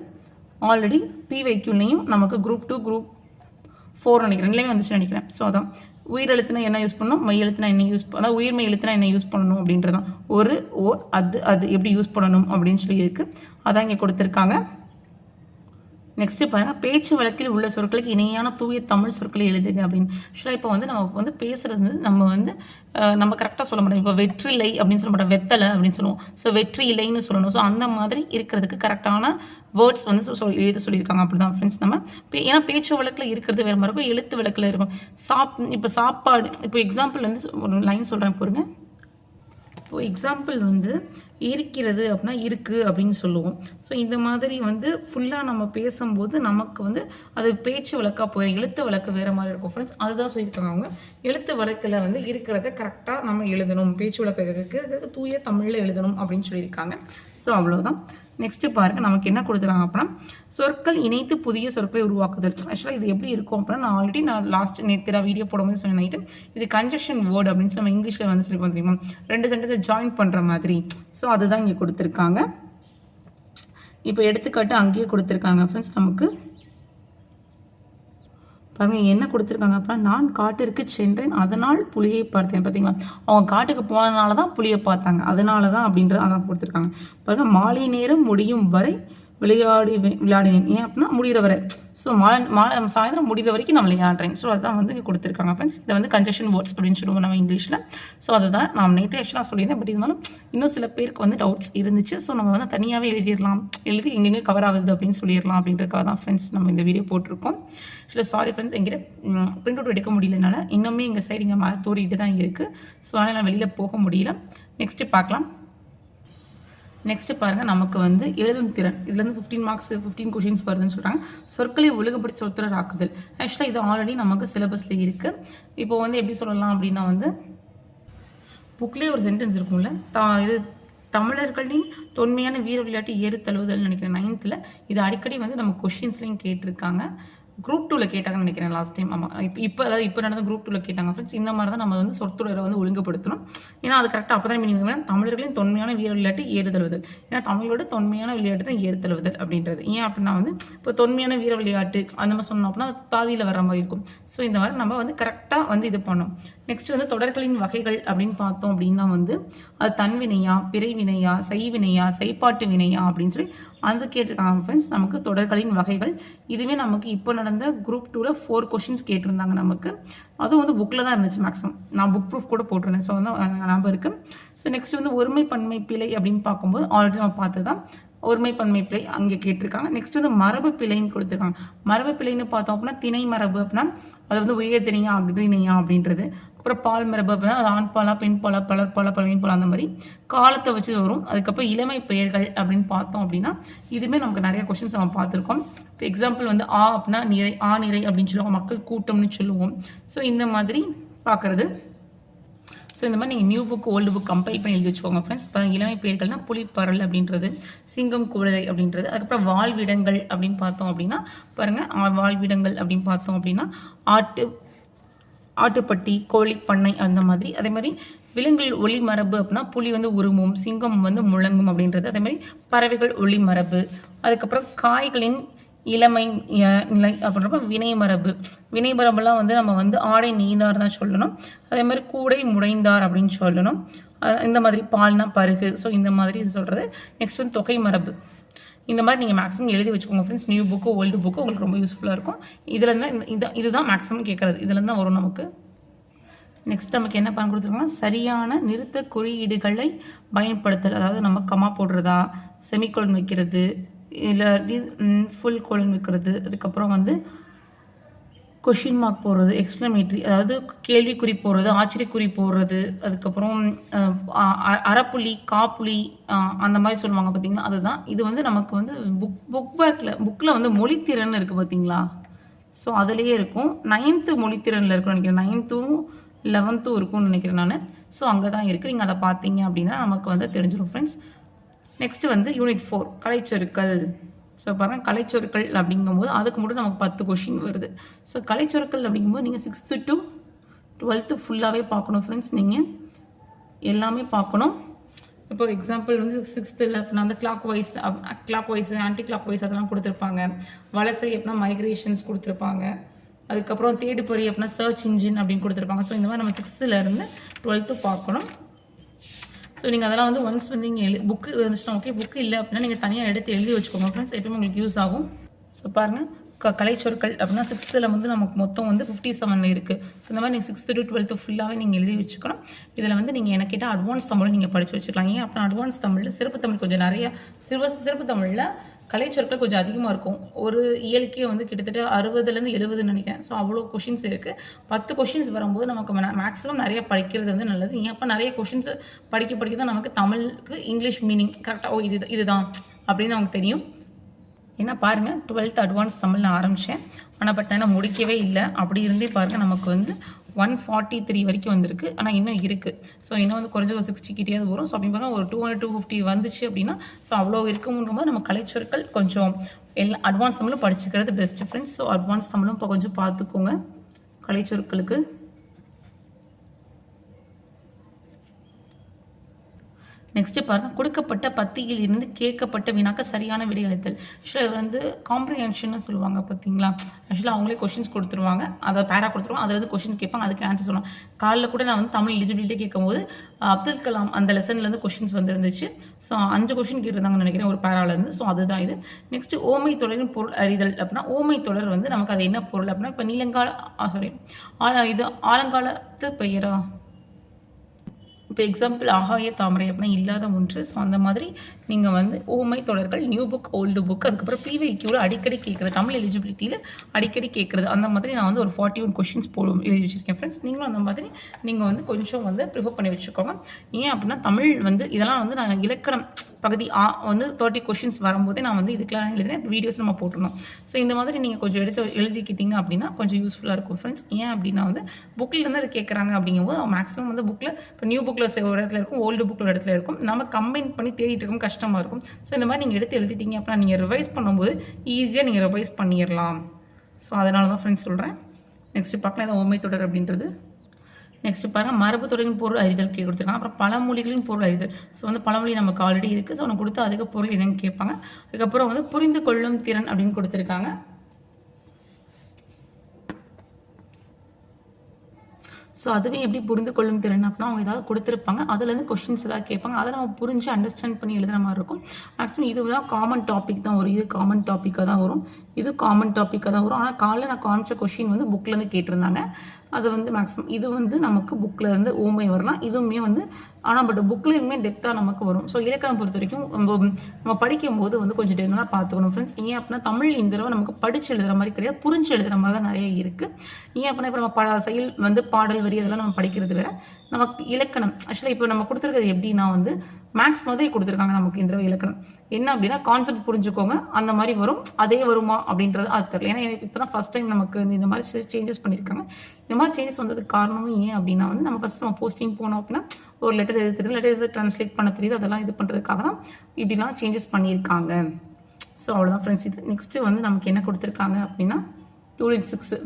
ஆல்ரெடி PYQலையும் நமக்கு குரூப் 2 குரூப் 4 நினைக்கிறேன், ரெண்டுலேயுமே வந்துச்சு நினைக்கிறேன். ஸோ அதான் உயிர் எழுத்துனா என்ன யூஸ் பண்ணணும், மெய் எழுத்துனா என்ன யூஸ் பண்ணலாம், உயிர்மெய் எழுத்துனா என்ன யூஸ் பண்ணணும் அப்படின்றதான். ஒரு ஓர் அது எப்படி யூஸ் பண்ணணும் அப்படின்னு சொல்லி இருக்குது. அதான் இங்கே கொடுத்துருக்காங்க. நெக்ஸ்ட்டு பாருங்கள், பேச்சு வழக்கில் உள்ள சொற்களுக்கு இணையான தூய தமிழ் சொற்களை எழுதுங்க அப்படின்னு. ஆக்சுவலாக இப்போ வந்து நம்ம வந்து பேசுகிறது நம்ம கரெக்டாக சொல்ல மாட்டோம். இப்போ வெற்றிலை அப்படின்னு சொல்ல மாட்டோம், வெத்தலை அப்படின்னு சொல்லுவோம். ஸோ வெற்றி இலைன்னு சொல்லணும். ஸோ அந்த மாதிரி இருக்கிறதுக்கு கரெக்டான வேர்ட்ஸ் வந்து எழுத சொல்லியிருக்காங்க. அப்படி தான் ஃப்ரெண்ட்ஸ். நம்ம ஏன்னா பேச்சு வழக்கில் இருக்கிறது வேறு மாதிரி இருக்கும், எழுத்து வழக்கில் இருக்கும். இப்போ சாப்பாடு, இப்போ எக்ஸாம்பிள் வந்து ஒரு லைன் சொல்கிறேன் பாருங்க. இப்போ எக்ஸாம்பிள் வந்து இருக்கிறது அப்படின்னா இருக்குது அப்படின்னு சொல்லுவோம். ஸோ இந்த மாதிரி வந்து ஃபுல்லாக நம்ம பேசும்போது நமக்கு வந்து அது பேச்சு வழக்காக போய் எழுத்து வழக்கு வேறு மாதிரி இருக்கும் ஃப்ரெண்ட்ஸ். அதுதான் சொல்லியிருக்காங்க அவங்க. எழுத்து வழக்கில் வந்து இருக்கிறத கரெக்டாக நம்ம எழுதணும், பேச்சு வழக்கு தூய தமிழில் எழுதணும் அப்படின்னு சொல்லியிருக்காங்க. ஸோ அவ்வளோதான். நெக்ஸ்ட்டு பாருங்கள், நமக்கு என்ன கொடுத்துருக்காங்க அப்படின்னா சொற்கள் இணைத்து புதிய சொற்களை உருவாக்குதல். ஆக்சுவலாக இது எப்படி இருக்கும் அப்படின்னா, நான் நேற்று வீடியோ போடும்போது சொன்ன நைட்டு இது கன்ஜெக்ஷன் வேர்டு அப்படின்னு சொல்லி நம்ம இங்கிலீஷில் வந்து சொல்லிப்போம் தெரியுமா, 2 சென்டென்ஸை ஜாயின் பண்ணுற மாதிரி. ஸோ அதுதான் இங்கே கொடுத்துருக்காங்க. இப்போ எடுத்துக்காட்டு அங்கேயே கொடுத்துருக்காங்க ஃப்ரெண்ட்ஸ். நமக்கு பாருங்கள் என்ன கொடுத்துருக்காங்க அப்படின்னா, நான் காட்டிற்கு சென்றேன் அதனால் புலியை பார்த்தேன். பார்த்தீங்களா, அவங்க காட்டுக்கு போனதுனால தான் புலியை பார்த்தாங்க, அதனால தான் அப்படின்றது அதான் கொடுத்துருக்காங்க. பாருங்கள், மாலை நேரம் முடியும் வரை விளையாடினேன். ஏன் அப்படின்னா முடிகிற வரை. ஸோ மாலை சாயந்தரம் முடிகிற வரைக்கும் நான் விளையாடுறேன். ஸோ அதுதான் வந்து இங்கே கொடுத்துருக்காங்க ஃப்ரெண்ட்ஸ். இதை வந்து கன்ஜெக்ஷன் வேர்ட்ஸ் அப்படின்னு சொல்லுவோம் நம்ம இங்கிலீஷில். ஸோ அதுதான் நான் நேற்று ஆக்சுவலாக சொல்லியிருந்தேன். பட் இருந்தாலும் இன்னும் சில பேருக்கு வந்து டவுட்ஸ் இருந்துச்சு. ஸோ நம்ம வந்து தனியாகவே எழுதி எங்கெங்கே கவர் ஆகுது அப்படின்னு சொல்லிடலாம் அப்படின்றதுக்காக தான் ஃப்ரெண்ட்ஸ் நம்ம இந்த வீடியோ போட்டிருக்கோம். ஆக்சுவலாக சாரி ஃப்ரெண்ட்ஸ், எங்கிட்ட பிரிண்ட் அவுட் எடுக்க முடியலனால இன்னுமே எங்கள் சைடு இங்கே மழை தூரிட்டு தான் இருக்குது. ஸோ அதனால் நான் வெளியில் போக முடியல. நெக்ஸ்ட்டு பார்க்கலாம். நெக்ஸ்ட்டு பாருங்கள், நமக்கு வந்து எழுதும் திறன் இதுலேருந்து 15 மார்க்ஸ் 15 கொஷின்ஸ் வருதுன்னு சொல்கிறாங்க. சொற்களை ஒழுங்குபடி சொற்றொடர் ஆக்குதல். ஆக்சுவலாக இது ஆல்ரெடி நமக்கு சிலபஸில் இருக்குது. இப்போ வந்து எப்படி சொல்லலாம் அப்படின்னா வந்து புக்லேயே ஒரு சென்டென்ஸ் இருக்கும்ல, இது தமிழர்களின் தொன்மையான வீர விளையாட்டு ஏறு தழுவுதல்னு நினைக்கிறேன் 9th. இது அடிக்கடி வந்து நம்ம கொஷின்ஸ்லையும் கேட்டிருக்காங்க. குரூப் 2ல் கேட்டாங்கன்னு நினைக்கிறேன் லாஸ்ட் டைம். ஆமாம், இப்போ நடந்த குரூப் 2ல் கேட்டாங்க ஃப்ரெண்ட்ஸ். இந்த மாதிரி தான் நம்ம வந்து சொற்றொடரை வந்து ஒழுங்குபடுத்தணும். ஏன்னா அது கரெக்டாக அப்போ தான் மீனிங் தமிழர்களின் தொன்மையான வீர விளையாட்டு ஏறுதழுவுதல். ஏன்னா தமிழோட தொன்மையான விளையாட்டு தான் ஏறுதழுவுதல் அப்படின்றது. ஏன் அப்படின்னா வந்து இப்போ தொன்மையான வீர விளையாட்டு அந்த மாதிரி சொன்னோம் அப்படின்னா அது பாதியில் வர மாதிரி இருக்கும். ஸோ இந்த மாதிரி நம்ம வந்து கரெக்டாக வந்து இது பண்ணணும். நெக்ஸ்ட் வந்து தொடர்களின் வகைகள் அப்படின்னு பார்த்தோம் அப்படின்னா வந்து அது தன்வினையா, பிறைவினையா, செய்வினையா, செய்பாட்டு வினையா அப்படின்னு சொல்லி அது கேட்டிருக்காங்க ஃப்ரெண்ட்ஸ். நமக்கு தொடர்களின் வகைகள் இதுவே நமக்கு இப்போ நடந்த குரூப் 2ல் 4 கொஷின்ஸ் கேட்டிருந்தாங்க நமக்கு. அதுவும் வந்து புக்கில் தான் இருந்துச்சு மேக்ஸிமம். நான் புக் ப்ரூஃப் கூட போட்டிருந்தேன். ஸோ வந்து ஞாபகம் இருக்குது. ஸோ நெக்ஸ்ட் வந்து ஒருமை பன்மை பிழை அப்படின்னு பார்க்கும்போது ஆல்ரெடி நம்ம பார்த்து தான் ஒருமை பன்மை பிழை அங்கே கேட்டிருக்காங்க. நெக்ஸ்ட் வந்து மரபு பிழைன்னு கொடுத்துருக்காங்க. மரபு பிழைன்னு பார்த்தோம் அப்படின்னா திணை மரபு அப்படின்னா அது வந்து உயர் திணையா அக்திணையா அப்படின்றது. அப்புறம் பால் மரபு அப்படின்னா அது ஆண் பாலா பெண் பாலா பலர் பாலா பழவின் பாலா அந்த மாதிரி காலத்தை வச்சு வரும். அதுக்கப்புறம் இளமை பெயர்கள் அப்படின்னு பார்த்தோம் அப்படின்னா இதுவுமே நமக்கு நிறைய கொஷின்ஸ் நம்ம பார்த்துருக்கோம். இப்போ எக்ஸாம்பிள் வந்து அப்படின்னா நிறை, நிறை அப்படின்னு சொல்லுவாங்க, மக்கள் கூட்டம்னு சொல்லுவோம். ஸோ இந்த மாதிரி பார்க்குறது. ஸோ இந்த மாதிரி நீங்கள் new book old book compare பண்ணி எழுதி வச்சுக்கோங்க ஃப்ரெண்ட்ஸ். இப்போ இளமை பெயர்கள்னா புலிப்பரல் அப்படின்றது, சிங்கம் குதிரை அப்படின்றது. அதுக்கப்புறம் வாழ்விடங்கள் அப்படின்னு பார்த்தோம் அப்படின்னா பாருங்கள், வாழ்விடங்கள் அப்படின்னு பார்த்தோம் அப்படின்னா ஆட்டுப்பட்டி, கோழி பண்ணை அந்த மாதிரி. அதே மாதிரி விலங்குகள் ஒளி மரபு அப்படின்னா புலி வந்து உருமும், சிங்கம் வந்து முழங்கும் அப்படின்றது. அதே மாதிரி பறவைகள் ஒளி மரபு. அதுக்கப்புறம் காய்களின் இளமை நிலை அப்படின்றப்ப வினை மரபெல்லாம் வந்து நம்ம வந்து ஆடை நீந்தார் தான் சொல்லணும். அதே மாதிரி கூடை முடைந்தார் அப்படின்னு சொல்லணும். இந்த மாதிரி பால்னா பருகு. ஸோ இந்த மாதிரி இது சொல்கிறது. நெக்ஸ்ட் வந்து தொகை மரபு. இந்த மாதிரி நீங்கள் மேக்ஸிமம் எழுதி வச்சுக்கோங்க friends. New book old book உங்களுக்கு ரொம்ப யூஸ்ஃபுல்லாக இருக்கும். இதில் தான் இதுதான் மேக்ஸிமம் கேட்குறது. இதில் தான் வரும் நமக்கு. நெக்ஸ்ட் நமக்கு என்ன பண்ண கொடுத்துருக்காங்கன்னா சரியான நிறுத்த குறியீடுகளை பயன்படுத்தல். அதாவது நம்ம கமா போடுறதா, செமிகோலன் வைக்கிறது, இல்லை ஃபுல் கோலன் வைக்கிறது. அதுக்கப்புறம் வந்து கொஷின் மார்க் போடுறது, எக்ஸ்க்ளமேட்டரி அதாவது கேள்விக்குறி போடுறது, ஆச்சரியக்குறி போடுறது, அதுக்கப்புறம் அரைப்புள்ளி, காப்புள்ளி அந்த மாதிரி சொல்லுவாங்க பார்த்தீங்களா, அதுதான். இது வந்து நமக்கு வந்து புக்கில் வந்து மொழித்திறன் இருக்குது பார்த்தீங்களா, ஸோ அதுலேயே இருக்கும். 9th மொழித்திறனில் இருக்குன்னு நினைக்கிறேன். 9த்தும் 11த்தும் இருக்கும்னு நினைக்கிறேன் நான். ஸோ அங்கே தான் இருக்குது. நீங்கள் அதை பார்த்தீங்க அப்படின்னா நமக்கு வந்து தெரிஞ்சிடும் ஃப்ரெண்ட்ஸ். நெக்ஸ்ட்டு வந்து யூனிட் 4 கலைச்சொற்கள். ஸோ பாருங்கள், கலைச்சொற்கள் அப்படிங்கும்போது அதுக்கு மட்டும் நமக்கு 10 கொஷின் வருது. ஸோ கலைச்சொற்கள் அப்படிங்கும்போது நீங்கள் 6th to 12th ஃபுல்லாகவே பார்க்கணும் ஃப்ரெண்ட்ஸ். நீங்கள் எல்லாமே பார்க்கணும். இப்போ எக்ஸாம்பிள் வந்து 6th அப்படின்னா அந்த clockwise anticlockwise அதெல்லாம் கொடுத்துருப்பாங்க. வலசை அப்படின்னா மைக்ரேஷன்ஸ் கொடுத்துருப்பாங்க. அதுக்கப்புறம் தேடுபொறி அப்படின்னா சர்ச் இன்ஜின் அப்படின்னு கொடுத்துருப்பாங்க. ஸோ இந்த மாதிரி நம்ம 6th 12th பார்க்கணும். ஸோ நீங்கள் அதெல்லாம் வந்து ஒன்ஸ் வந்து நீங்கள் புக்கு இருந்துச்சுன்னா ஓகே, புக்கு இல்லை அப்படின்னா நீங்கள் தனியாக எடுத்து எழுதி வச்சுக்கோங்க ஃப்ரெண்ட்ஸ், எப்பவுமே உங்களுக்கு யூஸ் ஆகும். ஸோ பாருங்கள், கலைச்சொற்கள் அப்படின்னா 6th வந்து நமக்கு மொத்தம் வந்து 57 இருக்குது. ஸோ இந்த மாதிரி நீங்கள் 6th to 12th ஃபுல்லாகவே நீங்கள் எழுதி வச்சுக்கணும். இதில் வந்து நீங்கள் எனக்கு கேட்டால் அட்வான்ஸ் தமிழும் நீங்கள் படித்து வச்சுக்கலாம். ஏன் அப்படின்னா அட்வான்ஸ் தமிழில் சிறப்பு தமிழ் கொஞ்சம் நிறைய சிறப்பு தமிழில் கலைச்சொற்கள் கொஞ்சம் அதிகமாக இருக்கும். ஒரு இயலுக்கே வந்து கிட்டத்தட்ட 60லேருந்து 70 நினைக்கிறேன். ஸோ அவ்வளோ கொஷின்ஸ் இருக்குது. 10 கொஷின்ஸ் வரும்போது நமக்கு மேக்ஸிமம் நிறைய படிக்கிறது வந்து நல்லது. ஏன் அப்போ நிறைய கொஷின்ஸ் படிக்க தான் நமக்கு தமிழுக்கு இங்கிலீஷ் மீனிங் கரெக்டாக இதுதான் அப்படின்னு நமக்கு தெரியும். ஏன்னா பாருங்கள், 12th அட்வான்ஸ் தமிழில் ஆரம்பித்தேன். ஆனால் பட் நான் முடிக்கவே இல்லை. அப்படி இருந்தே பாருங்கள், நமக்கு வந்து 143 வரைக்கும் வந்திருக்கு. ஆனால் இன்னும் இருக்குது. ஸோ இன்னும் வந்து குறைஞ்ச ஒரு 60 கிட்டேயாவது வரும். ஸோ அப்படின்னு பாருங்கள், ஒரு 200-250 வந்துச்சு அப்படின்னா ஸோ அவ்வளோ இருக்கும்போது நம்ம கலைச்சொற்கள் கொஞ்சம் அட்வான்ஸ் தமிழும் படிச்சுக்கிறது பெஸ்ட்டு ஃப்ரெண்ட்ஸ். ஸோ அட்வான்ஸ் தமிழும் இப்போ கொஞ்சம் பார்த்துக்கோங்க கலைச்சொற்களுக்கு. நெக்ஸ்ட்டு பாருங்கள், கொடுக்கப்பட்ட பத்தியில் இருந்து கேட்கப்பட்ட வினாக்க சரியான விடை அளித்தல். ஆக்சுவலாக இது வந்து காம்ப்ரிஹென்ஷன்னு சொல்லுவாங்க பார்த்தீங்களா. ஆக்சுவலாக அவங்களே கொஷின்ஸ் கொடுத்துருவாங்க, அதை பேரா கொடுத்துருவாங்க, அதில் வந்து கொஷின் கேட்பாங்க, அதுக்கு ஆன்சர் சொல்லுவாங்க. காலையில் கூட நான் வந்து தமிழ் எலிஜிபிலிட்டி கேட்கும்போது அப்துல் கலாம் அந்த லெசன்லேருந்து கொஷின்ஸ் வந்துருந்துச்சு. ஸோ 5 கொஷின் கேட்டிருந்தாங்கன்னு நினைக்கிறேன் ஒரு பேராலேருந்து. ஸோ அதுதான் இது. நெக்ஸ்ட்டு ஓமை தொடரின் பொருள் அறிதல் அப்படின்னா ஓமை தொடர் வந்து நமக்கு அது என்ன பொருள் அப்படின்னா இப்போ ஆலங்காலத்து பெயரா, இப்போ எக்ஸாம்பிள் ஆகாய தாமரை அப்படின்னா இல்லாத ஒன்று. ஸோ அந்த மாதிரி நீங்கள் வந்து ஓமை தொடர்கள், நியூ புக் ஓல்டு புக், அதுக்கப்புறம் பிவைக்யூவில் அடிக்கடி கேட்குறது, தமிழ் எலிஜிபிலிட்டியில் அடிக்கடி கேட்குறது, அந்த மாதிரி நான் வந்து ஒரு 41 கொஷின்ஸ் எழுதி வச்சுருக்கேன் ஃப்ரெண்ட்ஸ். நீங்களும் அந்த மாதிரி நீங்கள் வந்து கொஞ்சம் வந்து ப்ரிஃபர் பண்ணி வச்சுக்கோங்க. ஏன் அப்படின்னா தமிழ் வந்து இதெல்லாம் வந்து நான் இலக்கணம் பகுதி வந்து 30 கொஷின்ஸ் வரும்போதே நான் வந்து இதுக்கெல்லாம் எழுதுறேன், வீடியோஸ் நம்ம போட்டுருந்தோம். ஸோ இந்த மாதிரி நீங்கள் கொஞ்சம் எழுதிக்கிட்டீங்க அப்படின்னா கொஞ்சம் யூஸ்ஃபுல்லாக இருக்கும் ஃப்ரெண்ட்ஸ். ஏன் அப்படின்னா வந்து புக்கில் இருந்து அது கேட்குறாங்க அப்படிங்கும்போது மேக்ஸிமம் வந்து புக்கில் இப்போ நியூ புக்கில் ஒரு இடத்துல இருக்கும், ஓல்டு புக்கில் ஒரு இடத்துல இருக்கும், நம்ம கம்பைன் பண்ணி தேடிட்டு இருக்கும், கஷ்டமாக இருக்கும். ஸோ இந்த மாதிரி நீங்கள் எடுத்து எழுதிட்டீங்க அப்படின்னா நீங்கள் ரிவைஸ் பண்ணும்போது ஈஸியாக நீங்கள் ரிவைஸ் பண்ணிடலாம். ஸோ அதனால தான் ஃப்ரெண்ட்ஸ் சொல்கிறேன். நெக்ஸ்ட்டு பார்க்கலாம், இந்த ஓமை தொடர் அப்படின்றது. நெக்ஸ்ட் பாருங்கள், மரபு தொடரின் பொருள் அறிதல் கொடுத்துருக்காங்க. அப்புறம் பழமொழிகளின் பொருள் அறிதல். ஸோ வந்து பழமொழி நமக்கு ஆல்ரெடி இருக்குது. ஸோ உனக்கு கொடுத்து அதுக்கு பொருள் என்னன்னு கேட்பாங்க. அதுக்கப்புறம் வந்து புரிந்து கொள்ளும் திறன் அப்படின்னு கொடுத்துருக்காங்க. ஸோ அதுவே எப்படி புரிந்து கொள்ளும் திறன் அப்படின்னா அவங்க ஏதாவது கொடுத்துருப்பாங்க, அதுலேருந்து கொஸ்டின்ஸ் ஏதாவது கேட்பாங்க, அதை நம்ம புரிஞ்சு அண்டர்ஸ்டாண்ட் பண்ணி எழுதுகிற மாதிரி இருக்கும். மேக்ஸிமம் இதுதான் காமன் டாபிக் தான் வரும். இது காமன் டாப்பிக்காக தான் வரும், இது காமன் டாப்பிக்காக தான் வரும். ஆனால் காலையில் நான் காமிச்ச கொஸ்டின் வந்து புக்லேருந்து கேட்டிருந்தாங்க. அது வந்து மேக்ஸிமம் இது வந்து நமக்கு புக்கில் இருந்து ஊமை வரலாம், இதுவுமே வந்து ஆனால் பட் புக்லேயுமே டெப்த்தாக நமக்கு வரும். ஸோ இலக்கணம் பொறுத்த வரைக்கும் நம்ம படிக்கும்போது வந்து கொஞ்சம் டென்னாக பார்த்துக்கணும் ஃப்ரெண்ட்ஸ். ஏன் அப்படின்னா தமிழ் இந்த தடவை நமக்கு படித்து எழுதுகிற மாதிரி கிடையாது, புரிஞ்சு எழுதுகிற மாதிரி தான் நிறைய இருக்குது. ஏன் அப்படின்னா இப்போ நம்ம செயல் வந்து பாடல் வரி அதெல்லாம் நம்ம படிக்கிறது வேறு, நமக்கு இலக்கணம் ஆக்சுவலாக இப்போ நம்ம கொடுத்துருக்கிறது எப்படின்னா வந்து மேக்ஸ் மாதிரி கொடுத்துருக்காங்க நமக்கு இந்த தடவை இலக்கணம். என்ன அப்படின்னா கான்செப்ட் புரிஞ்சுக்கோங்க, அந்த மாதிரி வரும். அதே வருமா அப்படின்றது அது தெரியல. ஏன்னா இப்போ தான் ஃபஸ்ட் டைம் நமக்கு வந்து இந்த மாதிரி சேஞ்சஸ் பண்ணியிருக்காங்க. இந்த மாதிரி சேஞ்சஸ் வந்ததுக்கு காரணமும் ஏன் அப்படின்னா வந்து நம்ம ஃபஸ்ட் நம்ம போஸ்டிங் போனோம் அப்படின்னா ஒரு லெட்டர் எது தெரியுது, லெட்டர் எது ட்ரான்ஸ்லேட் பண்ண தெரியுது, அதெல்லாம் இது பண்ணுறதுக்காக தான் இப்படிலாம் சேஞ்சஸ் பண்ணியிருக்காங்க. ஸோ அவ்வளோதான் ஃப்ரெண்ட்ஸ். இது நெக்ஸ்ட்டு வந்து நமக்கு என்ன கொடுத்துருக்காங்க அப்படின்னா யூனிட் 6.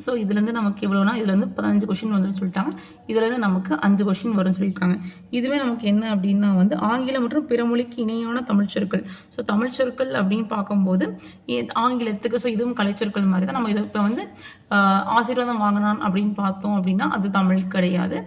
ஸோ இதுலேருந்து நமக்கு எவ்வளோனா இதுலேருந்து 15 கொஷின் வரும்னு சொல்லிட்டாங்க. இதுலேருந்து நமக்கு 5 கொஷின் வரும்னு சொல்லியிருக்காங்க. இதுவே நமக்கு என்ன அப்படின்னா வந்து ஆங்கிலம் மற்றும் பிற மொழிக்கு இணையான தமிழ் சொற்கள். ஸோ தமிழ் சொற்கள் அப்படின்னு பார்க்கும்போது ஆங்கிலத்துக்கு ஸோ இதுவும் கலைச்சொற்கள் மாதிரி தான். நம்ம இதை இப்போ வந்து ஆசீர்வாதம் வாங்கினான் அப்படின்னு பார்த்தோம் அப்படின்னா அது தமிழ் கிடையாது.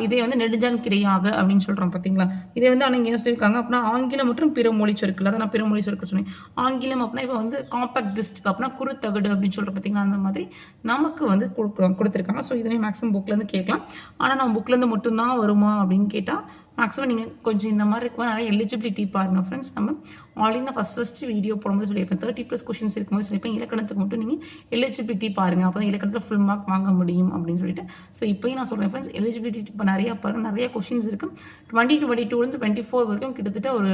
இதே வந்து நெடுஞ்சான் கிடையாக அப்படின்னு சொல்கிறோம் பார்த்தீங்களா. இதே வந்து ஆனால் இங்கே என்ன சொல்லியிருக்காங்க அப்படின்னா ஆங்கிலம் மற்றும் பிற மொழி சொற்கள். அதான் நான் பிற மொழி சொற்கள் சொன்னேன். ஆங்கிலம் அப்படின்னா இப்போ வந்து காம்பேக்ட் டிஸ்க் அப்படின்னா குறுத்தகடு அப்படின்னு சொல்கிற பார்த்தீங்களா, அந்த மாதிரி நமக்கு வந்து கொடுத்துருக்காங்க. ஸோ இதுவே மேக்ஸிமம் புக்லேருந்து கேட்கலாம். ஆனால் நம்ம புக்லேருந்து மட்டும்தான் வருமா அப்படின்னு கேட்டால் மேக்ஸிமம் நீங்கள் கொஞ்சம் இந்த மாதிரி இருக்கும் நிறைய எலிஜிபிலிட்டி பாருங்கள் ஃப்ரெண்ட்ஸ். நம்ம ஆல்ரெடி நான் ஃபஸ்ட்டு வீடியோ போடும்போது சொல்லியிருப்பேன் 30+ கொஷின்ஸ் இருக்கும்போது சொல்லியிருப்பேன் இலக்கணத்துக்கு மட்டும் நீங்கள் எலிஜிபிலிட்டி பாருங்கள், அப்போ தான் இலக்கணத்தில் ஃபுல் மார்க் வாங்க முடியும் அப்படின்னு சொல்லிட்டு. ஸோ இப்போயும் நான் சொல்கிறேன் ஃப்ரெண்ட்ஸ், எலிஜிபிலிட்டி இப்போ நிறையா பாருங்கள், நிறைய கொஷின்ஸ் இருக்குது. 2022 24 வரைக்கும் கிட்டத்தட்ட ஒரு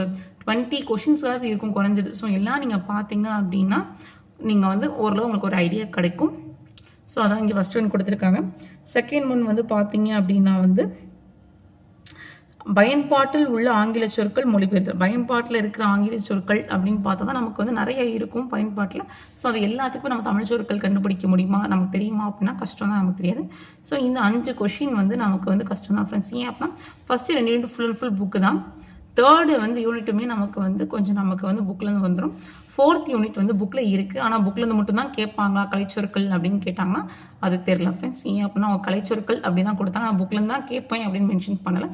20 கொஷின்ஸாவது இருக்கும் குறைஞ்சது. ஸோ எல்லாம் நீங்கள் பார்த்தீங்க அப்படின்னா நீங்கள் வந்து ஓரளவு உங்களுக்கு ஒரு ஐடியா கிடைக்கும். ஸோ அதான் இங்கே ஃபஸ்ட் ஒன் கொடுத்துருக்காங்க. செகண்ட் ஒன் வந்து பார்த்தீங்க அப்படின்னா வந்து பயன்பாட்டில் உள்ள ஆங்கில சொற்கள் மொழிபெயர்த்தல். பயன்பாட்டில் இருக்கிற ஆங்கில சொற்கள் அப்படின்னு பார்த்தா தான் நமக்கு வந்து நிறைய இருக்கும் பயன்பாட்டில். ஸோ அது எல்லாத்துக்கும் நம்ம தமிழ் சொற்கள் கண்டுபிடிக்க முடியுமா, நமக்கு தெரியுமா அப்படின்னா கஷ்டம் தான், நமக்கு தெரியாது. ஸோ இந்த 5 கொஷின் வந்து நமக்கு வந்து கஷ்டம் தான் ஃப்ரெண்ட்ஸ். ஏன் அப்படின்னா first 2 unit full and full book தான். தேர்டு வந்து யூனிட்டுமே நமக்கு வந்து கொஞ்சம் நமக்கு வந்து புக்லேருந்து வந்துடும். 4th யூனிட் வந்து புக்கில் இருக்குது, ஆனால் புக்லேருந்து மட்டும்தான் கேட்பாங்களா கலைச்சொற்கள் அப்படின்னு கேட்டாங்கன்னா அது தெரில ஃப்ரெண்ட்ஸ். ஏன் அப்படின்னா அவங்க கலைச்சொற்கள் அப்படி தான் கொடுத்தாங்க, நான் புக்லேருந்து தான் கேட்பேன் அப்படின்னு மென்ஷன் பண்ணலை.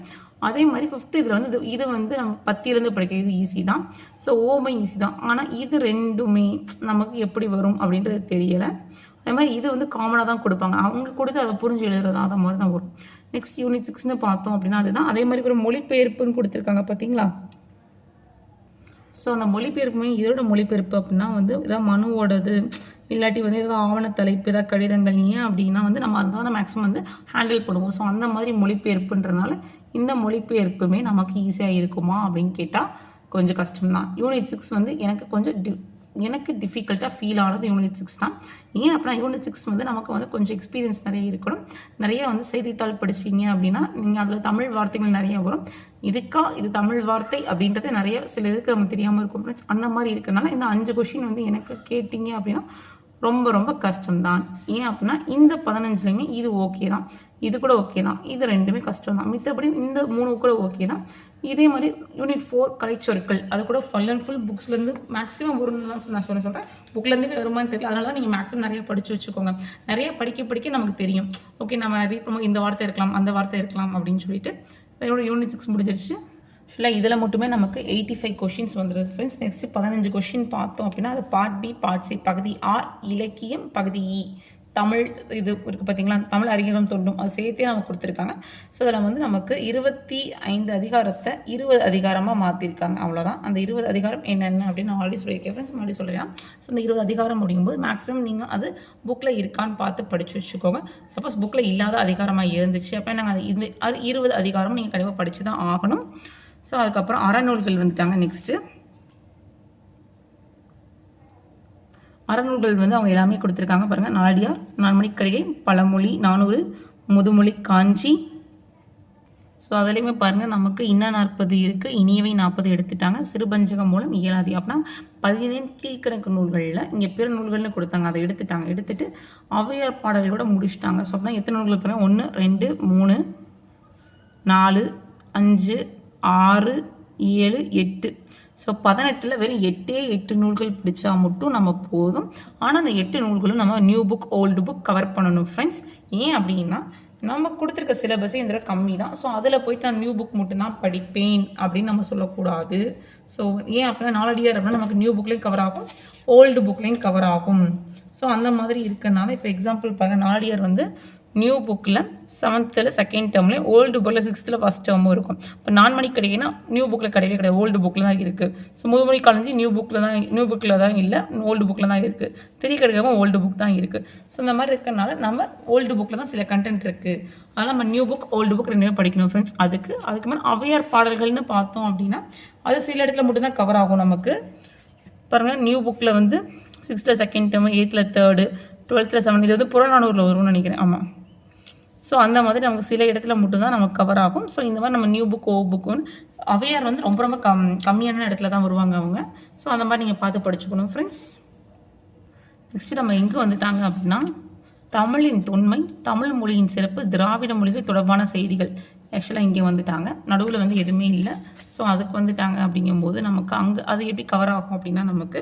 அதே மாதிரி 5th இதில் வந்து இது வந்து நம்ம 10லேருந்து படிக்கிறது ஈஸி தான். ஸோ ஓமை ஈஸி தான், ஆனால் இது ரெண்டுமே நமக்கு எப்படி வரும் அப்படின்றது தெரியலை. அதே மாதிரி இது வந்து காமனாக தான் கொடுப்பாங்க, அவங்க கொடுத்து அதை புரிஞ்சு எழுதுறதா அதை மாதிரி தான் வரும். நெக்ஸ்ட் யூனிட் 6ன்னு பார்த்தோம் அப்படின்னா அதுதான். அதே மாதிரி ஒரு மொழிபெயர்ப்புன்னு கொடுத்துருக்காங்க பார்த்தீங்களா. ஸோ அந்த மொழிபெயர்ப்புமே இதோட மொழிபெயர்ப்பு அப்படின்னா வந்து இதான் மனுவோடது, இல்லாட்டி வந்து ஏதாவது ஆவண தலைப்பு ஏதாவது கடிதங்கள் ஏன் அப்படின்னா வந்து நம்ம அதுதான் மேக்ஸிமம் வந்து ஹேண்டில் பண்ணுவோம். ஸோ அந்த மாதிரி மொழிபெயர்ப்புன்றனால இந்த மொழிபெயர்ப்புமே நமக்கு ஈஸியாக இருக்குமா அப்படின்னு கேட்டால் கொஞ்சம் கஷ்டம்தான். யூனிட் 6 வந்து எனக்கு டிஃபிகல்ட்டாக ஃபீல் ஆனது யூனிட் 6 தான். ஏன் அப்படின்னா யூனிட் 6 வந்து நமக்கு வந்து கொஞ்சம் எக்ஸ்பீரியன்ஸ் நிறைய இருக்கணும். நிறைய வந்து செய்தித்தாள் படிச்சிங்க அப்படின்னா நீங்கள் அதில் தமிழ் வார்த்தைகள் நிறைய வரும். இது தமிழ் வார்த்தை அப்படின்றது நிறைய சில இதுக்கு நமக்கு தெரியாமல் இருக்கும் ஃப்ரெண்ட்ஸ். அந்த மாதிரி இருக்கிறனால இந்த 5 கொஷின் வந்து எனக்கு கேட்டிங்க அப்படின்னா ரொம்ப ரொம்ப கஷ்டம்தான். ஏன் அப்படின்னா இந்த 15லையுமே இது ஓகே தான், இது கூட ஓகே தான், இது ரெண்டுமே கஷ்டம் தான். மித்தபடி இந்த 3 கூட ஓகே தான். இதே மாதிரி யூனிட் 4 கலைச்சொற்கள் அது கூட ஃபுல் அண்ட் ஃபுல் புக்ஸ்லேருந்து மேக்ஸிமம் வரும்னு தான் நான் சொல்கிறேன். புக்லேருந்தே வருமானு தெரியல, அதனால தான் நீங்கள் மேக்ஸிமம் நிறைய படித்து வச்சுக்கோங்க. நிறைய படிக்க நமக்கு தெரியும். ஓகே நம்ம ரீட் பண்ணும்போது இந்த வார்த்தை இருக்கலாம், அந்த வார்த்தை இருக்கலாம் அப்படின்னு சொல்லிட்டு இதோட யூனிட் 6 முடிஞ்சிருச்சு. ஆக்சுவலாக இதில் மட்டுமே நமக்கு 85 கொஷின்ஸ் வந்துடுது ஃப்ரெண்ட்ஸ். நெக்ஸ்ட்டு 15 கொஷின் பார்த்தோம் அப்படின்னா அது பார்ட் பி, பார்ட் சி, பகுதி ஆ இலக்கியம், பகுதி இ தமிழ் இது இருக்குது பார்த்தீங்களா, தமிழ் அறிஞரும் தொண்டும் அது சேர்த்தே நமக்கு கொடுத்துருக்காங்க. ஸோ அதில் வந்து நமக்கு 25 அதிகாரத்தை 20 அதிகாரமாக மாற்றிருக்காங்க, அவ்வளோதான். அந்த 20 அதிகாரம் என்னென்ன அப்படின்னு நான் ஆல்ரெடி சொல்லியிருக்கேன் ஃப்ரெண்ட்ஸ், முன்னாடி சொல்லுவேன். ஸோ அந்த 20 அதிகாரம் முடியும்போது மேக்ஸிமம் நீங்கள் அது புக்கில் இருக்கான்னு பார்த்து படித்து வச்சுக்கோங்க. சப்போஸ் புக்கில் இல்லாத அதிகாரமாக இருந்துச்சு அப்போ நாங்கள் அது 20 அதிகாரம் நீங்கள் கண்டிப்பாக படித்து தான் ஆகணும். ஸோ அதுக்கப்புறம் அறநூல்கள் வந்துட்டாங்க. நெக்ஸ்ட்டு அறநூல்கள் வந்து அவங்க எல்லாமே கொடுத்துருக்காங்க பாருங்கள். நாலடியார், நான்மணிக்கடிகை, பழமொழி 400, முதுமொழி காஞ்சி. ஸோ அதுலேயுமே பாருங்கள் நமக்கு இன்ன 40 இருக்குது, இனியவை 40 எடுத்துட்டாங்க. சிறுபஞ்சகம் மூலம் இயலாதி அப்படின்னா 15 கீழ்கணக்கு நூல்களில் இங்கே பிற நூல்கள்னு கொடுத்தாங்க, அதை எடுத்துட்டு ஔவையார் பாடல்களோட முடிச்சுட்டாங்க. ஸோ அப்படின்னா எத்தனை நூல்கள் பாருங்கள், 1 2 3 4 5 6 7 8. ஸோ 18ல் வெறும் 8 நூல்கள் பிடிச்சா மட்டும் நம்ம போதும். ஆனால் அந்த 8 நூல்களும் நம்ம new book old book cover பண்ணணும் ஃப்ரெண்ட்ஸ். ஏன் அப்படின்னா நம்ம கொடுத்துருக்க சிலபஸே இந்த கம்மி தான். ஸோ அதில் போயிட்டு நான் நியூ புக் மட்டும்தான் படிப்பேன் அப்படின்னு நம்ம சொல்லக்கூடாது. ஸோ ஏன் அப்படின்னா நாலடியார் அப்படின்னா நமக்கு நியூ புக்லேயும் கவர் ஆகும், ஓல்டு புக்லேயும் கவர் ஆகும். ஸோ அந்த மாதிரி இருக்கனால இப்போ எக்ஸாம்பிள் பாருங்கள், நாலடியார் வந்து நியூ புக்கில் 7th செகண்ட் டேர்ம்லேயும் ஓல்டு புக்கில் 6th ஃபஸ்ட் டேர்மும் இருக்கும். இப்போ நான்மணிக்கடிகைனா நியூ புக்கில் கிடையவே கிடையாது, ஓல்டு புக்கில் தான் இருக்குது. ஸோ முதுமொழி காஞ்சி நியூ புக்கில் தான் இல்லை, ஓல்டு புக்கில் தான் இருக்குது. திரிகடுகவும் ஓல்டு புக் தான் இருக்குது. ஸோ இந்த மாதிரி இருக்கிறனால நம்ம ஓல்டு புக்கில் தான் சில கண்டென்ட் இருக்குது, அதனால் நம்ம நியூ புக் ஓல்டு புக் ரெண்டுமே படிக்கணும் ஃப்ரெண்ட்ஸ். அதுக்கு மேலே ஔவையார் பாடல்கள்னு பார்த்தோம் அப்படின்னா அது சில இடத்துல மட்டும்தான் கவர் ஆகும் நமக்கு. பாருங்கள், நியூ புக்கில் வந்து 6th second term, 8th 3rd, 12th 7th, இது வந்து புறநானூரில் வரும்னு நினைக்கிறேன். ஆமாம். ஸோ அந்த மாதிரி நமக்கு சில இடத்துல மட்டும்தான் நமக்கு கவர் ஆகும். ஸோ இந்த மாதிரி நம்ம நியூ புக் ஓல்ட் புக்குன்னு ஔவையார் வந்து ரொம்ப ரொம்ப கம்மியான இடத்துல தான் வருவாங்க அவங்க. ஸோ அந்த மாதிரி நீங்கள் பார்த்து படிச்சுக்கணும் ஃப்ரெண்ட்ஸ். நெக்ஸ்ட்டு நம்ம எங்கே வந்துட்டாங்க அப்படின்னா தமிழின் தொன்மை, தமிழ் மொழியின் சிறப்பு, திராவிட மொழிகள் தொடர்பான செய்திகள். ஆக்சுவலாக இங்கே வந்துட்டாங்க, நடுவில் வந்து எதுவுமே இல்லை. ஸோ அதுக்கு வந்துட்டாங்க அப்படிங்கும்போது நமக்கு அங்கே அது எப்படி கவர் ஆகும் அப்படின்னா நமக்கு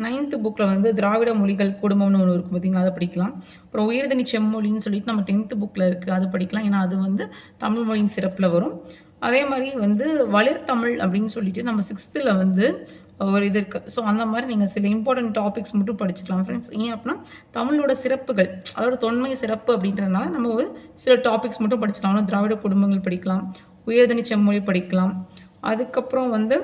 9th புக்கில் வந்து திராவிட மொழிகள் குடும்பம்னு ஒன்று இருக்கும் பார்த்தீங்களா, அதை படிக்கலாம். அப்புறம் உயர்தனி செம்மொழின்னு சொல்லிட்டு நம்ம 10th புக்கில் இருக்குது, அது படிக்கலாம். ஏன்னா அது வந்து தமிழ் மொழியின் சிறப்பில் வரும். அதே மாதிரி வந்து வளர்த்தமிழ் அப்படின்னு சொல்லிட்டு நம்ம 6th வந்து ஒரு இது இருக்குது. ஸோ அந்த மாதிரி நீங்கள் சில இம்பார்ட்டன்ட் டாபிக்ஸ் மட்டும் படிச்சுக்கலாம் ஃப்ரெண்ட்ஸ். ஏன் அப்படின்னா தமிழோட சிறப்புகள், அதோட தொன்மை சிறப்பு அப்படின்றதுனால நம்ம ஒரு சில டாபிக்ஸ் மட்டும் படிச்சுக்கலாம். திராவிட குடும்பங்கள் படிக்கலாம், உயர்தனி செம்மொழி படிக்கலாம். அதுக்கப்புறம் வந்து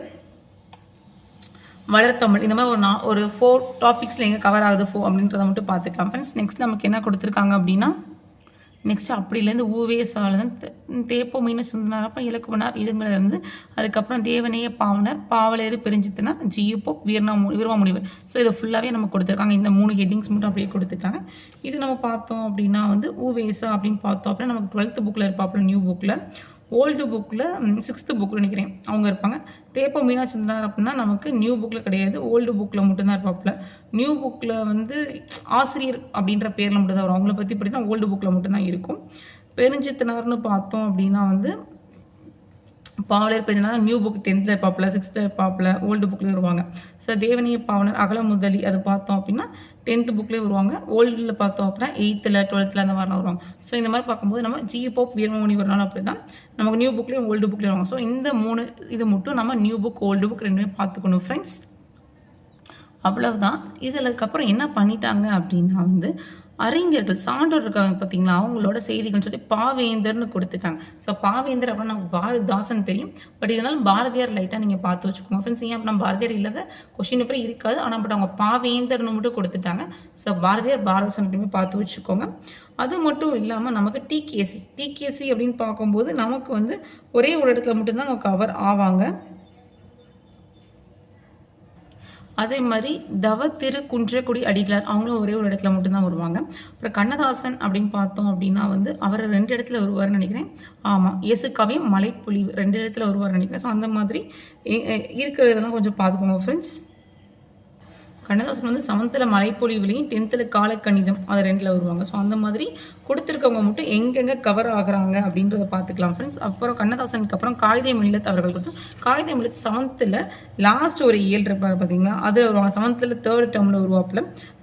வளர்த்தமிழ். இந்த மாதிரி ஒரு 4 டாபிக்ஸில் எங்கே கவர் ஆகுது அப்படின்றத மட்டும் பார்த்துக்கலாம் ஃப்ரெண்ட்ஸ். நெக்ஸ்ட் நமக்கு என்ன கொடுத்துருக்காங்க அப்படின்னா, நெக்ஸ்ட் அப்படிலேருந்து ஊவே சாலதன் தேப்போ மீன சுந்தரப்ப இலக்குவனார் இதுங்களிலிருந்து அதுக்கப்புறம் தேவனைய பாவனர் பாவலேறு பெருஞ்சித்தனார் ஜியுப்போ வீரமாமுனிவர். ஸோ இதை ஃபுல்லாகவே நம்ம கொடுத்துருக்காங்க. இந்த 3 ஹெட்டிங்ஸ் மட்டும் அப்படியே கொடுத்துருக்காங்க. இது நம்ம பார்த்தோம் அப்படின்னா வந்து ஊவேசா அப்படின்னு பார்த்தோம் அப்படின்னா நமக்கு 12th புக்கில் இருப்பாப்புல, நியூ புக்கில். ஓல்டு புக்கில் 6th புக்கில் நினைக்கிறேன் அவங்க இருப்பாங்க. தேப்போ மீனாட்சி சுந்தரனார் அப்படின்னா நமக்கு நியூ புக்கில் கிடையாது, ஓல்டு புக்கில் மட்டும்தான் இருப்பாப்புல. நியூ புக்கில் வந்து ஆசிரியர் அப்படின்ற பேரில் மட்டும்தான் வரும். அவங்கள பற்றி படி தான் ஓல்டு புக்கில் மட்டும்தான் இருக்கும். பெருஞ்சித்தனார்னு பார்த்தோம் அப்படின்னா வந்து Pavalar Perunchithanar new book 10th இருப்பாப்புல, 6th இருப்பாப்புல, ஓல்டு புக்லேயே வருவாங்க. ஸோ தேவனிய பாவனர் அகல முதலி அது பார்த்தோம் அப்படின்னா 10th புக்லேயே வருவாங்க. ஓல்டில் பார்த்தோம் அப்படின்னா 8th 12th அந்த மாதிரிலாம் வருவாங்க. ஸோ இந்த மாதிரி பார்க்கும்போது நம்ம ஜியுப்போ வீரமாமுனிவர்னாலும் அப்படி தான் நமக்கு நியூ புக்லேயும் ஓல்டு புக்லேயும் வருவாங்க. ஸோ இந்த 3 இது மட்டும் நம்ம நியூ புக் ஓல்டு புக் ரெண்டுமே பார்த்துக்கணும் ஃப்ரெண்ட்ஸ். அவ்வளவுதான். இதில் அதுக்கப்புறம் என்ன பண்ணிட்டாங்க அப்படின்னா வந்து அறிஞர்கள் சான்றோர் இருக்காங்க பார்த்தீங்களா, அவங்களோட செய்திகள்னு சொல்லி பாவேந்தர்னு கொடுத்துட்டாங்க. ஸோ பாவேந்தர் அப்படின்னா நமக்கு பாரதிதாசன் தெரியும். பட் இதனால பாரதியார் லைட்டாக நீங்கள் பார்த்து வச்சுக்கோங்க ஃப்ரெண்ட்ஸ். ஏன் அப்படின்னா பாரதியார் இல்லாத கொஸ்டின் பேப்பர் இருக்காது. ஆனால் பட் அவங்க பாவேந்தர்னு மட்டும் கொடுத்துட்டாங்க. ஸோ பாரதியார் பாரதிதாசன் மட்டுமே பார்த்து வச்சுக்கோங்க. அது மட்டும் இல்லாமல் நமக்கு டிகேசி அப்படின்னு பார்க்கும்போது நமக்கு வந்து ஒரே ஒரு இடத்துல மட்டும்தான் அவங்க கவர் ஆவாங்க. அதே மாதிரி தவ திரு குன்றக்குடி அடிகளார் அவங்களும் ஒரே ஒரு இடத்துல மட்டும்தான் வருவாங்க. அப்புறம் கண்ணதாசன் அப்படின்னு பார்த்தோம் அப்படின்னா வந்து அவர் 2 இடத்துல வருவார்னு நினைக்கிறேன். ஆமாம், இயேசுக்காவையும் மலைப்பொழிவு 2 இடத்துல வருவார்னு நினைக்கிறேன். ஸோ அந்த மாதிரி இருக்கிறதெல்லாம் கொஞ்சம் பார்த்துக்கோங்க ஃப்ரெண்ட்ஸ். கண்ணதாசன் வந்து 7th மலைப்பொழிவுலையும் 10th காலக்கணிதம் அது 2ல் வருவாங்க. ஸோ அந்த மாதிரி கொடுத்துருக்கவங்க மட்டும் எங்கெங்கே கவர் ஆகுறாங்க அப்படின்றத பார்த்துக்கலாம் ஃப்ரெண்ட்ஸ். அப்புறம் கண்ணதாசனுக்கு அப்புறம் காகித மில்லத் அவர்கள் கொடுத்தோம். காகித மில்லத் 7th லாஸ்ட் ஒரு 7 இருப்பார் பார்த்தீங்களா, அது வருவாங்க. 7th 3rd டேர்மில் உருவாப்பில்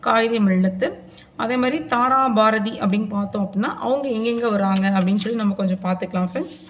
காகித மில்லத்து. அதே மாதிரி தாரா பாரதி அப்படின்னு பார்த்தோம் அப்படின்னா அவங்க எங்கெங்கே வராங்க அப்படின்னு சொல்லி நம்ம கொஞ்சம் பார்த்துக்கலாம் ஃப்ரெண்ட்ஸ்.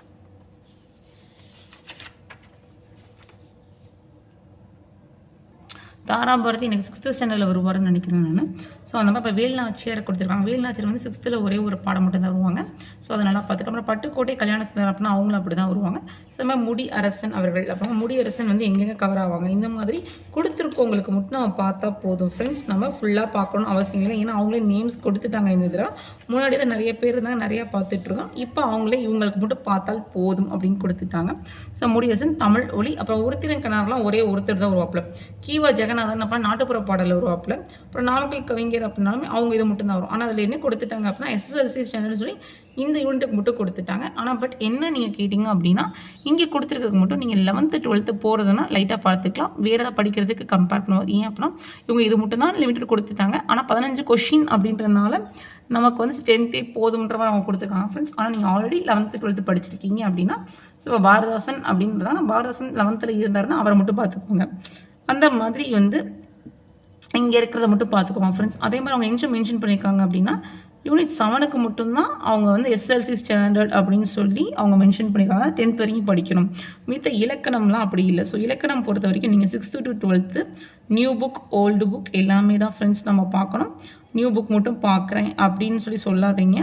தாராபாரதி எனக்கு 6th ஸ்டாண்டர்டில் வருவார்னு நினைக்கிறேன் நான். ஸோ அந்த மாதிரி இப்போ வேலுநாச்சியார் கொடுத்துருக்காங்க. வேலுநாச்சியார் வந்து 6th ஒரே ஒரு பாடம் மட்டும் தான் வருவாங்க. ஸோ அதை நல்லா பார்த்துக்கலாம். அப்புறம் பட்டுக்கோட்டை கல்யாண சுந்தரம் அப்படின்னா அவங்களும் அப்படி தான் வருவாங்க. ஸோ அது மாதிரி முடி அரசன் அவர்கள் அப்புறம் முடி அரசன் வந்து எங்கெங்கே கவர் ஆவாங்க இந்த மாதிரி கொடுத்துருக்கவங்களுக்கு மட்டும் நம்ம பார்த்தா போதும் ஃப்ரெண்ட்ஸ். நம்ம ஃபுல்லாக பார்க்கணும் அவசியம் இல்லை. ஏன்னா அவங்களே நேம்ஸ் கொடுத்துட்டாங்க. இந்த இதில் முன்னாடி தான் நிறைய பேர் இருந்தாங்க, நிறையா பார்த்துட்ருக்கோம். இப்போ அவங்களே இவங்களுக்கு மட்டும் பார்த்தால் போதும் அப்படின்னு கொடுத்துட்டாங்க. ஸோ முடியரசன் தமிழ் ஒளி அப்புறம் ஒருத்திரன் ஒரே ஒருத்தர் தான் வருவாப்புல. கீவா ஜெகநாதன் அப்புறம் நாட்டுப்புற பாடலில் வருவாப்புல. அப்புறம் நாமக்கல் கவிஞர் அப்படின்னாலுமே அவங்க இது மட்டும் தான் வரும். ஆனால் அதில் என்ன கொடுத்துட்டாங்க அப்படின்னா SSLC ஸ்டாண்டர்ட் சொல்லி இந்த யூனிட்டுக்கு மட்டும் கொடுத்துட்டாங்க. ஆனால் பட் என்ன நீங்கள் கேட்டிங்க அப்படின்னா இங்கே கொடுத்துருக்கிறதுக்கு மட்டும் நீங்கள் 11th 12th போகிறதுனா லைட்டாக பார்த்துக்கலாம். வேறு ஏதாவது படிக்கிறதுக்கு கம்பேர் பண்ணுவோம். ஏன் அப்படின்னா இவங்க இது மட்டும் தான் லிமிட்டட் கொடுத்துட்டாங்க. ஆனால் 15 கொஷின் அப்படின்றனால நமக்கு வந்து 10th போதுன்ற மாதிரி அவங்க கொடுத்துருக்காங்க ஃப்ரெண்ட்ஸ். ஆனால் நீங்கள் ஆல்ரெடி 11th 12th படிச்சிருக்கீங்க அப்படின்னா ஸோ பாரதாசன் அப்படின்றதான பாரதாசன் 11th இருந்தாருன்னா அவரை மட்டும் பார்த்துக்கோங்க. அந்த மாதிரி வந்து இங்கே இருக்கிறத மட்டும் பார்த்துக்கோங்க ஃப்ரெண்ட்ஸ். அதே மாதிரி அவங்க மென்ஷன் பண்ணியிருக்காங்க அப்படின்னா யூனிட் 7க்கு மட்டும்தான் அவங்க வந்து SLC ஸ்டாண்டர்ட் அப்படின்னு சொல்லி அவங்க மென்ஷன் பண்ணியிருக்காங்க. 10th வரைக்கும் படிக்கணும். மித்த இலக்கணம்லாம் அப்படி இல்லை. ஸோ இலக்கணம் பொறுத்த வரைக்கும் நீங்கள் 6th to 12th new book old book எல்லாமே தான் ஃப்ரெண்ட்ஸ் நம்ம பார்க்கணும். நியூ புக் மட்டும் பார்க்குறேன் அப்படின்னு சொல்லி சொல்லாதீங்க.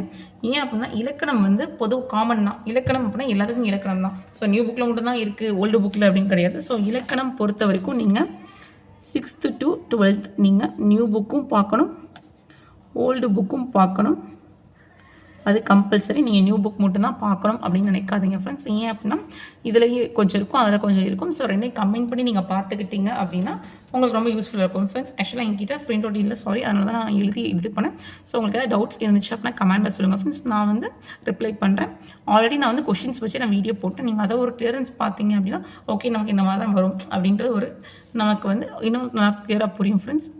ஏன் அப்படின்னா இலக்கணம் வந்து காமன் தான். இலக்கணம் அப்படின்னா எல்லாத்துக்கும் இலக்கணம் தான். ஸோ நியூ புக்கில் மட்டும்தான் இருக்குது, ஓல்டு புக்கில் அப்படின்னு கிடையாது. ஸோ இலக்கணம் பொறுத்த வரைக்கும் நீங்கள் 6th to 12th நீங்கள் நியூ புக்கும் பார்க்கணும், ஓல்டு புக்கும் பார்க்கணும். அது கம்பல்சரி. நீங்கள் நியூ புக் மட்டும்தான் பார்க்கணும் அப்படின்னு நினைக்காதீங்க ஃப்ரெண்ட்ஸ். ஏன் அப்படின்னா இதுலேயே கொஞ்சம் இருக்கும், அதில் கொஞ்சம் இருக்கும். ஸோ ரெண்டையும் கம்பைன் பண்ணி நீங்கள் பார்த்துக்கிட்டீங்க அப்படின்னா உங்களுக்கு ரொம்ப யூஸ்ஃபுல்லாக இருக்கும் ஃப்ரெண்ட்ஸ். ஆக்சுவலாக என்கிட்ட பிரிண்ட் அவுட் இல்லை, சாரி, அதனால தான் நான் இது பண்ணேன். ஸோ உங்களுக்கு ஏதாவது டவுட்ஸ் இருந்துச்சு அப்படின்னா கமெண்ட்டில் சொல்லுங்கள் ஃப்ரெண்ட்ஸ். நான் வந்து ரிப்ளை பண்ணுறேன். ஆல்ரெடி நான் வந்து கொஸ்டின்ஸ் வச்சு நான் வீடியோ போட்டேன். நீங்கள் அதை ஒரு கிளியரன்ஸ் பார்த்தீங்க அப்படின்னா ஓகே நமக்கு இந்த மாதிரி தான் வரும் அப்படின்றது ஒரு நமக்கு வந்து இன்னும் நல்லா கிளியராக புரியும் ஃப்ரெண்ட்ஸ்.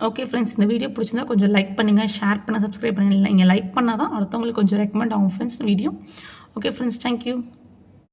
ஓகே ஃப்ரெண்ட்ஸ், இந்த வீடியோ பிடிச்சிருந்தா கொஞ்சம் லைக் பண்ணுங்கள், ஷேர் பண்ண, சப்ஸ்கிரைப் பண்ணுங்கள். நீங்கள் லைக் பண்ணால் தான் அடுத்தவங்களுக்கு கொஞ்சம் ரெக்கமெண்ட் ஆகும் friends video. Okay friends, thank you.